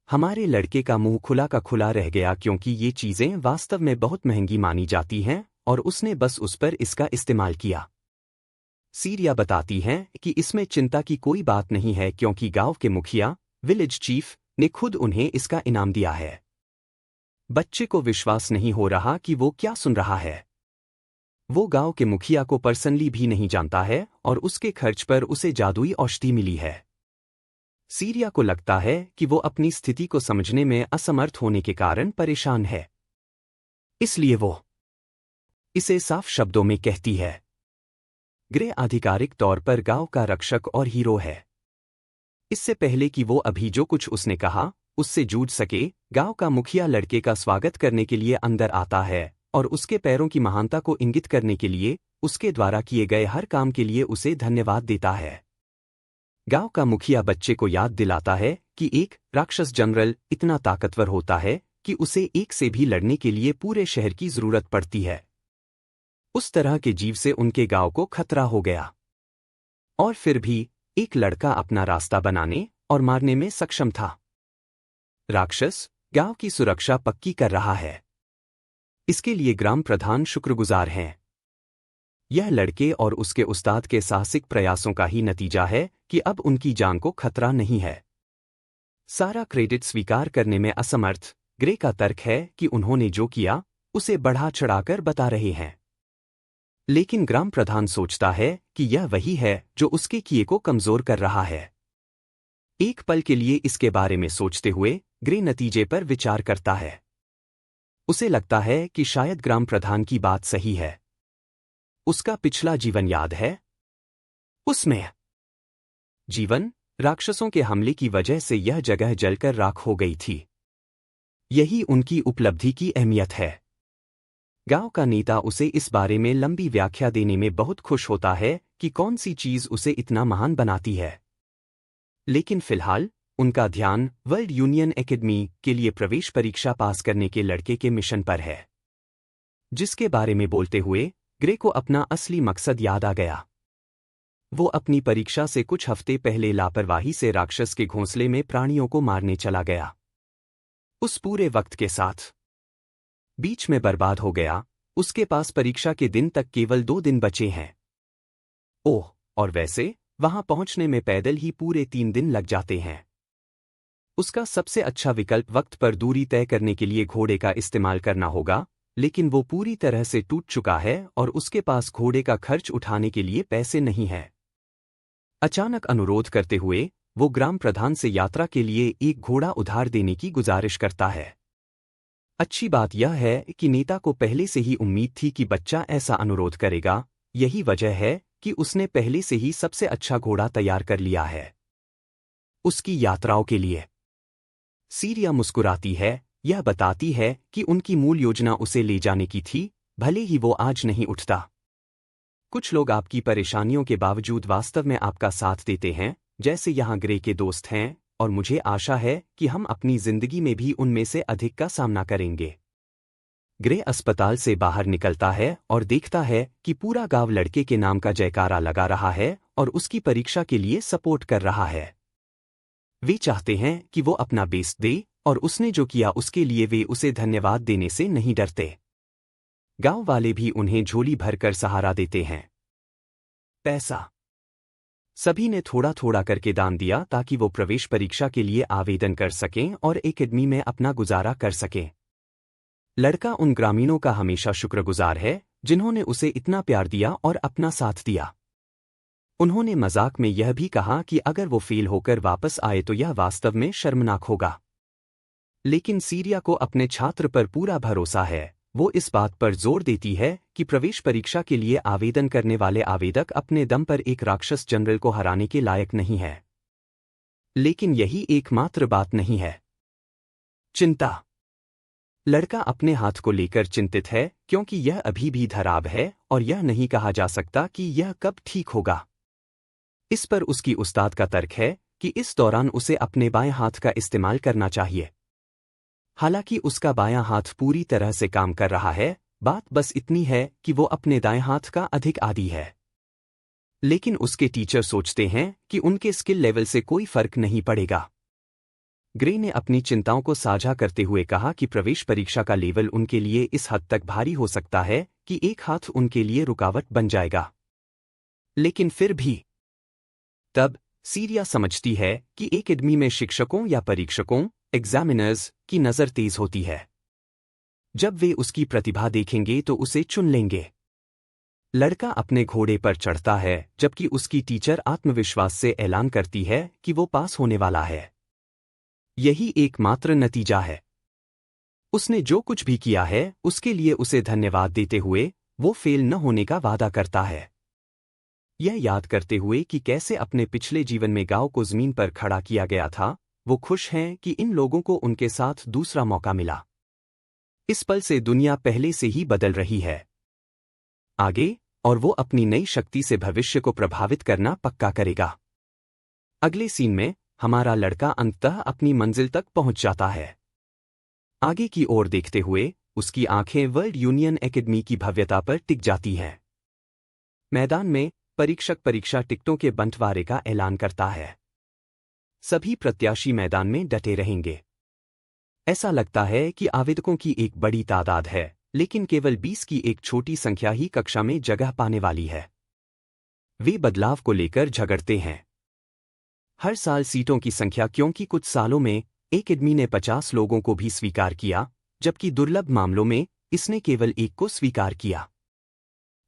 हमारे लड़के का मुंह खुला का खुला रह गया, क्योंकि ये चीजें वास्तव में बहुत महंगी मानी जाती हैं और उसने बस उस पर इसका इस्तेमाल किया। सीरिया बताती हैं कि इसमें चिंता की कोई बात नहीं है, क्योंकि गांव के मुखिया विलेज चीफ ने खुद उन्हें इसका इनाम दिया है। बच्चे को विश्वास नहीं हो रहा कि वो क्या सुन रहा है। वो गांव के मुखिया को पर्सनली भी नहीं जानता है और उसके खर्च पर उसे जादुई औषधि मिली है। सीरिया को लगता है कि वो अपनी स्थिति को समझने में असमर्थ होने के कारण परेशान है। इसलिए वो इसे साफ शब्दों में कहती है। ग्रे आधिकारिक तौर पर गांव का रक्षक और हीरो है। इससे पहले कि वो अभी जो कुछ उसने कहा उससे जूझ सके, गांव का मुखिया लड़के का स्वागत करने के लिए अंदर आता है और उसके पैरों की महानता को इंगित करने के लिए उसके द्वारा किए गए हर काम के लिए उसे धन्यवाद देता है। गांव का मुखिया बच्चे को याद दिलाता है कि एक राक्षस जनरल इतना ताकतवर होता है कि उसे एक से भी लड़ने के लिए पूरे शहर की जरूरत पड़ती है। उस तरह के जीव से उनके गांव को खतरा हो गया। और फिर भी एक लड़का अपना रास्ता बनाने और मारने में सक्षम था। राक्षस गांव की सुरक्षा पक्की कर रहा है। इसके लिए ग्राम प्रधान शुक्रगुजार हैं। यह लड़के और उसके उस्ताद के साहसिक प्रयासों का ही नतीजा है कि अब उनकी जान को खतरा नहीं है। सारा क्रेडिट स्वीकार करने में असमर्थ ग्रे का तर्क है कि उन्होंने जो किया उसे बढ़ा चढ़ाकर बता रहे हैं। लेकिन ग्राम प्रधान सोचता है कि यह वही है जो उसके किए को कमजोर कर रहा है। एक पल के लिए इसके बारे में सोचते हुए ग्रे नतीजे पर विचार करता है। उसे लगता है कि शायद ग्राम प्रधान की बात सही है। उसका पिछला जीवन याद है? उसमें जीवन राक्षसों के हमले की वजह से यह जगह जलकर राख हो गई थी। यही उनकी उपलब्धि की अहमियत है। गांव का नेता उसे इस बारे में लंबी व्याख्या देने में बहुत खुश होता है कि कौन सी चीज उसे इतना महान बनाती है। लेकिन फिलहाल उनका ध्यान वर्ल्ड यूनियन एकेडमी के लिए प्रवेश परीक्षा पास करने के लड़के के मिशन पर है। जिसके बारे में बोलते हुए ग्रे को अपना असली मकसद याद आ गया। वो अपनी परीक्षा से कुछ हफ्ते पहले लापरवाही से राक्षस के घोंसले में प्राणियों को मारने चला गया। उस पूरे वक्त के साथ बीच में बर्बाद हो गया। उसके पास परीक्षा के दिन तक केवल 2 दिन बचे हैं। ओह, और वैसे वहां पहुंचने में पैदल ही पूरे 3 दिन लग जाते हैं। उसका सबसे अच्छा विकल्प वक्त पर दूरी तय करने के लिए घोड़े का इस्तेमाल करना होगा, लेकिन वो पूरी तरह से टूट चुका है और उसके पास घोड़े का खर्च उठाने के लिए पैसे नहीं है। अचानक अनुरोध करते हुए वो ग्राम प्रधान से यात्रा के लिए एक घोड़ा उधार देने की गुजारिश करता है। अच्छी बात यह है कि नेता को पहले से ही उम्मीद थी कि बच्चा ऐसा अनुरोध करेगा। यही वजह है कि उसने पहले से ही सबसे अच्छा घोड़ा तैयार कर लिया है उसकी यात्राओं के लिए। सीरिया मुस्कुराती है। यह बताती है कि उनकी मूल योजना उसे ले जाने की थी, भले ही वो आज नहीं उठता। कुछ लोग आपकी परेशानियों के बावजूद वास्तव में आपका साथ देते हैं, जैसे यहाँ ग्रे के दोस्त हैं, और मुझे आशा है कि हम अपनी जिंदगी में भी उनमें से अधिक का सामना करेंगे। ग्रे अस्पताल से बाहर निकलता है और देखता है कि पूरा गांव लड़के के नाम का जयकारा लगा रहा है और उसकी परीक्षा के लिए सपोर्ट कर रहा है। वे चाहते हैं कि वो अपना बेस्ट दे और उसने जो किया उसके लिए वे उसे धन्यवाद देने से नहीं डरते। गांव वाले भी उन्हें झोली भरकर सहारा देते हैं। पैसा सभी ने थोड़ा थोड़ा करके दान दिया ताकि वो प्रवेश परीक्षा के लिए आवेदन कर सकें और एकेडमी में अपना गुजारा कर सकें। लड़का उन ग्रामीणों का हमेशा शुक्रगुजार है जिन्होंने उसे इतना प्यार दिया और अपना साथ दिया। उन्होंने मजाक में यह भी कहा कि अगर वो फेल होकर वापस आए तो यह वास्तव में शर्मनाक होगा। लेकिन सीरिया को अपने छात्र पर पूरा भरोसा है। वो इस बात पर जोर देती है कि प्रवेश परीक्षा के लिए आवेदन करने वाले आवेदक अपने दम पर एक राक्षस जनरल को हराने के लायक नहीं है। लेकिन यही एकमात्र बात नहीं है। चिंता लड़का अपने हाथ को लेकर चिंतित है क्योंकि यह अभी भी खराब है और यह नहीं कहा जा सकता कि यह कब ठीक होगा। इस पर उसकी उस्ताद का तर्क है कि इस दौरान उसे अपने बाएं हाथ का इस्तेमाल करना चाहिए। हालांकि उसका बायां हाथ पूरी तरह से काम कर रहा है, बात बस इतनी है कि वो अपने दाएं हाथ का अधिक आदी है। लेकिन उसके टीचर सोचते हैं कि उनके स्किल लेवल से कोई फर्क नहीं पड़ेगा। ग्रे ने अपनी चिंताओं को साझा करते हुए कहा कि प्रवेश परीक्षा का लेवल उनके लिए इस हद तक भारी हो सकता है कि एक हाथ उनके लिए रुकावट बन जाएगा। लेकिन फिर भी तब सीरिया समझती है कि एकेडमी में शिक्षकों या परीक्षकों एग्जामिनर्स की नज़र तेज होती है। जब वे उसकी प्रतिभा देखेंगे तो उसे चुन लेंगे। लड़का अपने घोड़े पर चढ़ता है जबकि उसकी टीचर आत्मविश्वास से ऐलान करती है कि वो पास होने वाला है। यही एकमात्र नतीजा है। उसने जो कुछ भी किया है उसके लिए उसे धन्यवाद देते हुए वो फेल न होने का वादा करता है। यह याद करते हुए कि कैसे अपने पिछले जीवन में गांव को जमीन पर खड़ा किया गया था, वो खुश हैं कि इन लोगों को उनके साथ दूसरा मौका मिला। इस पल से दुनिया पहले से ही बदल रही है आगे, और वो अपनी नई शक्ति से भविष्य को प्रभावित करना पक्का करेगा। अगले सीन में हमारा लड़का अंततः अपनी मंजिल तक पहुंच जाता है। आगे की ओर देखते हुए उसकी आंखें वर्ल्ड यूनियन एकेडमी की भव्यता पर टिक जाती हैं। मैदान में परीक्षक परीक्षा टिकटों के बंटवारे का ऐलान करता है। सभी प्रत्याशी मैदान में डटे रहेंगे। ऐसा लगता है कि आवेदकों की एक बड़ी तादाद है, लेकिन केवल 20 की एक छोटी संख्या ही कक्षा में जगह पाने वाली है। वे बदलाव को लेकर झगड़ते हैं। हर साल सीटों की संख्या, क्योंकि कुछ सालों में एकेडमी ने 50 लोगों को भी स्वीकार किया, जबकि दुर्लभ मामलों में इसने केवल एक को स्वीकार किया।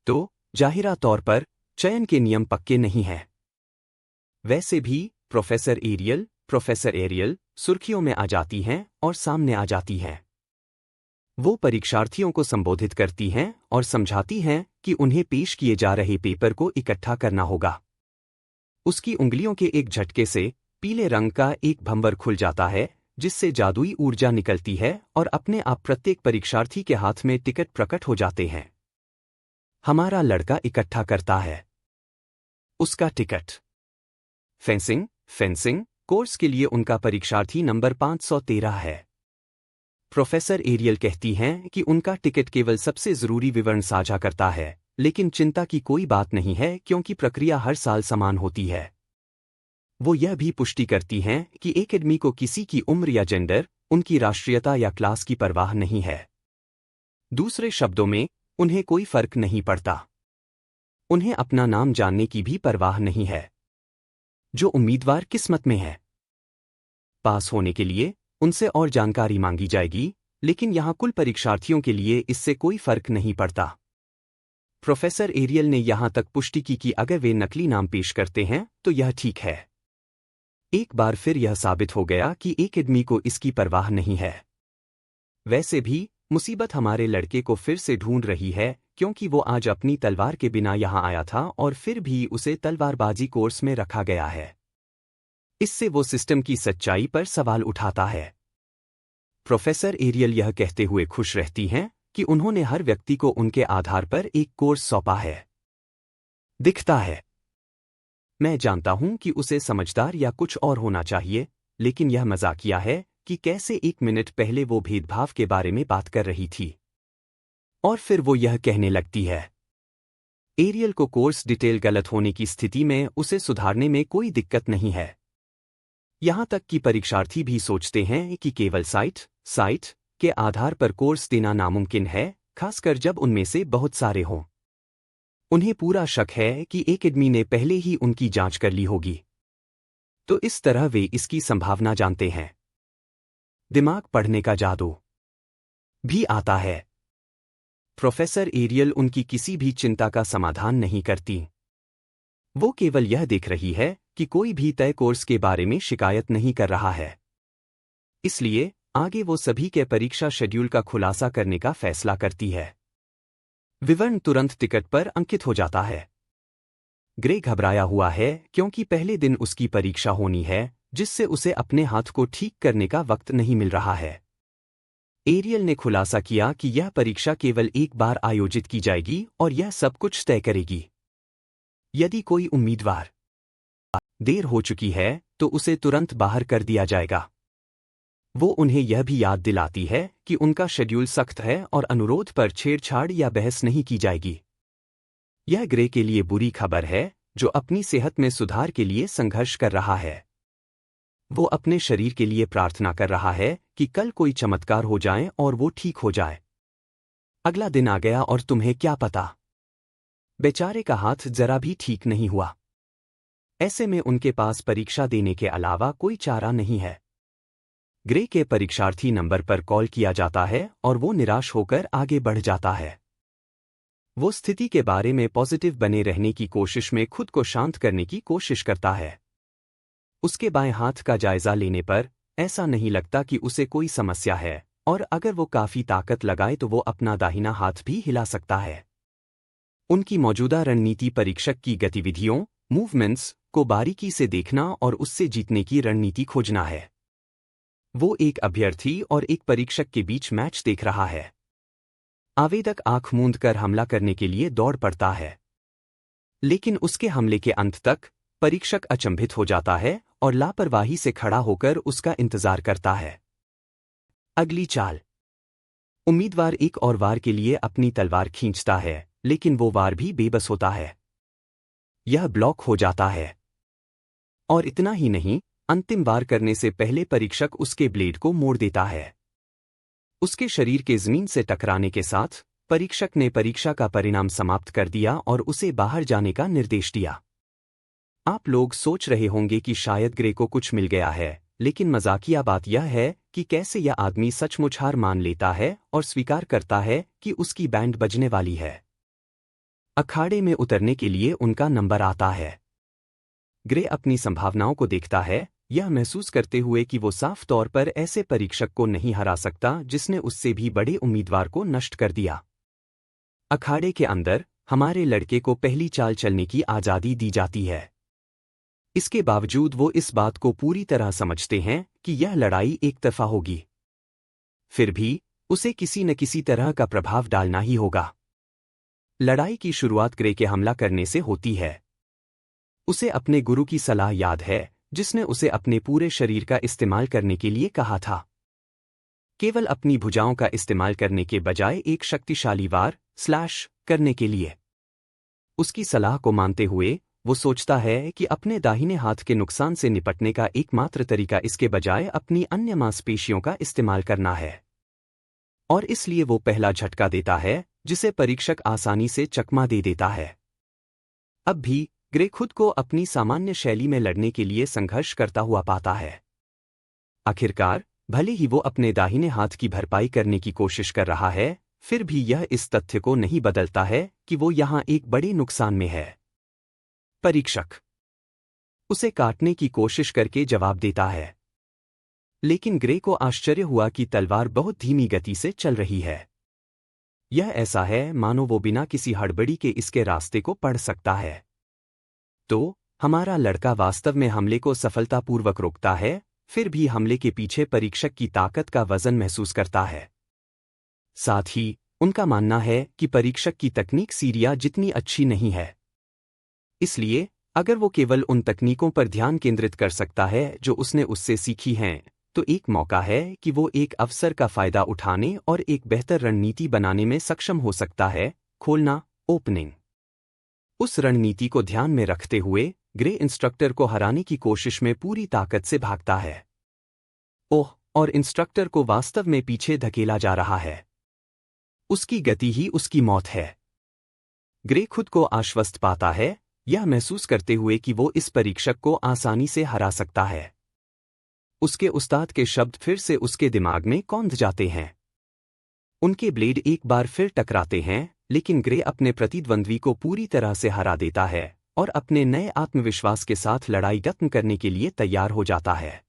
तो जाहिरा तौर पर चयन के नियम पक्के नहीं हैं। वैसे भी प्रोफेसर एरियल सुर्खियों में आ जाती हैं और सामने आ जाती हैं। वो परीक्षार्थियों को संबोधित करती हैं और समझाती हैं कि उन्हें पेश किए जा रहे पेपर को इकट्ठा करना होगा। उसकी उंगलियों के एक झटके से पीले रंग का एक भंवर खुल जाता है, जिससे जादुई ऊर्जा निकलती है और अपने आप प्रत्येक परीक्षार्थी के हाथ में टिकट प्रकट हो जाते हैं। हमारा लड़का इकट्ठा करता है उसका टिकट। फेंसिंग कोर्स के लिए उनका परीक्षार्थी नंबर 513 है। प्रोफेसर एरियल कहती हैं कि उनका टिकट केवल सबसे जरूरी विवरण साझा करता है, लेकिन चिंता की कोई बात नहीं है क्योंकि प्रक्रिया हर साल समान होती है। वो यह भी पुष्टि करती हैं कि एकेडमी को किसी की उम्र या जेंडर, उनकी राष्ट्रीयता या क्लास की परवाह नहीं है। दूसरे शब्दों में, उन्हें कोई फर्क नहीं पड़ता। उन्हें अपना नाम जानने की भी परवाह नहीं है। जो उम्मीदवार किस्मत में है, पास होने के लिए उनसे और जानकारी मांगी जाएगी, लेकिन यहां कुल परीक्षार्थियों के लिए इससे कोई फर्क नहीं पड़ता। प्रोफेसर एरियल ने यहां तक पुष्टि की कि अगर वे नकली नाम पेश करते हैं तो यह ठीक है। एक बार फिर यह साबित हो गया कि एकेडमी को इसकी परवाह नहीं है। वैसे भी मुसीबत हमारे लड़के को फिर से ढूंढ रही है, क्योंकि वो आज अपनी तलवार के बिना यहां आया था और फिर भी उसे तलवारबाजी कोर्स में रखा गया है। इससे वो सिस्टम की सच्चाई पर सवाल उठाता है। प्रोफेसर एरियल यह कहते हुए खुश रहती हैं कि उन्होंने हर व्यक्ति को उनके आधार पर एक कोर्स सौंपा है। दिखता है, मैं जानता हूं कि उसे समझदार या कुछ और होना चाहिए, लेकिन यह मजाकिया है कि कैसे 1 मिनट पहले वो भेदभाव के बारे में बात कर रही थी और फिर वो यह कहने लगती है। एरियल को कोर्स डिटेल गलत होने की स्थिति में उसे सुधारने में कोई दिक्कत नहीं है। यहां तक कि परीक्षार्थी भी सोचते हैं कि केवल साइट के आधार पर कोर्स देना नामुमकिन है, खासकर जब उनमें से बहुत सारे हों। उन्हें पूरा शक है कि एकेडमी ने पहले ही उनकी जांच कर ली होगी, तो इस तरह वे इसकी संभावना जानते हैं। दिमाग पढ़ने का जादू भी आता है। प्रोफेसर एरियल उनकी किसी भी चिंता का समाधान नहीं करती। वो केवल यह देख रही है कि कोई भी तय कोर्स के बारे में शिकायत नहीं कर रहा है। इसलिए आगे वो सभी के परीक्षा शेड्यूल का खुलासा करने का फैसला करती है। विवरण तुरंत टिकट पर अंकित हो जाता है। ग्रे घबराया हुआ है क्योंकि पहले दिन उसकी परीक्षा होनी है, जिससे उसे अपने हाथ को ठीक करने का वक्त नहीं मिल रहा है। एरियल ने खुलासा किया कि यह परीक्षा केवल एक बार आयोजित की जाएगी और यह सब कुछ तय करेगी। यदि कोई उम्मीदवार देर हो चुकी है तो उसे तुरंत बाहर कर दिया जाएगा। वो उन्हें यह भी याद दिलाती है कि उनका शेड्यूल सख्त है और अनुरोध पर छेड़छाड़ या बहस नहीं की जाएगी। यह ग्रे के लिए बुरी खबर है, जो अपनी सेहत में सुधार के लिए संघर्ष कर रहा है। वो अपने शरीर के लिए प्रार्थना कर रहा है कि कल कोई चमत्कार हो जाए और वो ठीक हो जाए। अगला दिन आ गया और तुम्हें क्या पता, बेचारे का हाथ जरा भी ठीक नहीं हुआ। ऐसे में उनके पास परीक्षा देने के अलावा कोई चारा नहीं है। ग्रे के परीक्षार्थी नंबर पर कॉल किया जाता है और वो निराश होकर आगे बढ़ जाता है। वो स्थिति के बारे में पॉजिटिव बने रहने की कोशिश में खुद को शांत करने की कोशिश करता है। उसके बाएं हाथ का जायजा लेने पर ऐसा नहीं लगता कि उसे कोई समस्या है, और अगर वो काफी ताकत लगाए तो वो अपना दाहिना हाथ भी हिला सकता है। उनकी मौजूदा रणनीति परीक्षक की गतिविधियों, मूवमेंट्स को बारीकी से देखना और उससे जीतने की रणनीति खोजना है। वो एक अभ्यर्थी और एक परीक्षक के बीच मैच देख रहा है। आवेदक आंख मूंद कर हमला करने के लिए दौड़ पड़ता है, लेकिन उसके हमले के अंत तक परीक्षक अचंभित हो जाता है और लापरवाही से खड़ा होकर उसका इंतजार करता है। अगली चाल। उम्मीदवार एक और वार के लिए अपनी तलवार खींचता है, लेकिन वो वार भी बेबस होता है। यह ब्लॉक हो जाता है। और इतना ही नहीं, अंतिम वार करने से पहले परीक्षक उसके ब्लेड को मोड़ देता है। उसके शरीर के जमीन से टकराने के साथ परीक्षक ने परीक्षा का परिणाम समाप्त कर दिया और उसे बाहर जाने का निर्देश दिया। आप लोग सोच रहे होंगे कि शायद ग्रे को कुछ मिल गया है, लेकिन मजाकिया बात यह है कि कैसे यह आदमी सचमुच हार मान लेता है और स्वीकार करता है कि उसकी बैंड बजने वाली है। अखाड़े में उतरने के लिए उनका नंबर आता है। ग्रे अपनी संभावनाओं को देखता है, यह महसूस करते हुए कि वो साफ तौर पर ऐसे परीक्षक को नहीं हरा सकता जिसने उससे भी बड़े उम्मीदवार को नष्ट कर दिया। अखाड़े के अंदर हमारे लड़के को पहली चाल चलने की आज़ादी दी जाती है। इसके बावजूद वो इस बात को पूरी तरह समझते हैं कि यह लड़ाई एक तरफा होगी। फिर भी उसे किसी न किसी तरह का प्रभाव डालना ही होगा। लड़ाई की शुरुआत ग्रे के हमला करने से होती है। उसे अपने गुरु की सलाह याद है, जिसने उसे अपने पूरे शरीर का इस्तेमाल करने के लिए कहा था, केवल अपनी भुजाओं का इस्तेमाल करने के बजाय एक शक्तिशाली वार स्लैश करने के लिए। उसकी सलाह को मानते हुए वो सोचता है कि अपने दाहिने हाथ के नुकसान से निपटने का एकमात्र तरीका इसके बजाय अपनी अन्य मांसपेशियों का इस्तेमाल करना है, और इसलिए वो पहला झटका देता है जिसे परीक्षक आसानी से चकमा दे देता है। अब भी ग्रे खुद को अपनी सामान्य शैली में लड़ने के लिए संघर्ष करता हुआ पाता है। आखिरकार भले ही वो अपने दाहिने हाथ की भरपाई करने की कोशिश कर रहा है, फिर भी यह इस तथ्य को नहीं बदलता है कि वो यहां एक बड़े नुकसान में है। परीक्षक उसे काटने की कोशिश करके जवाब देता है, लेकिन ग्रे को आश्चर्य हुआ कि तलवार बहुत धीमी गति से चल रही है। यह ऐसा है मानो वो बिना किसी हड़बड़ी के इसके रास्ते को पढ़ सकता है। तो हमारा लड़का वास्तव में हमले को सफलतापूर्वक रोकता है, फिर भी हमले के पीछे परीक्षक की ताकत का वजन महसूस करता है। साथ ही उनका मानना है कि परीक्षक की तकनीक सीरिया जितनी अच्छी नहीं है। इसलिए अगर वो केवल उन तकनीकों पर ध्यान केंद्रित कर सकता है जो उसने उससे सीखी हैं, तो एक मौका है कि वो एक अवसर का फायदा उठाने और एक बेहतर रणनीति बनाने में सक्षम हो सकता है। खोलना ओपनिंग। उस रणनीति को ध्यान में रखते हुए ग्रे इंस्ट्रक्टर को हराने की कोशिश में पूरी ताकत से भागता है। ओह, और इंस्ट्रक्टर को वास्तव में पीछे धकेला जा रहा है। उसकी गति ही उसकी मौत है। ग्रे खुद को आश्वस्त पाता है, यह महसूस करते हुए कि वो इस परीक्षक को आसानी से हरा सकता है। उसके उस्ताद के शब्द फिर से उसके दिमाग में कौंध जाते हैं। उनके ब्लेड एक बार फिर टकराते हैं, लेकिन ग्रे अपने प्रतिद्वंद्वी को पूरी तरह से हरा देता है और अपने नए आत्मविश्वास के साथ लड़ाई खत्म करने के लिए तैयार हो जाता है।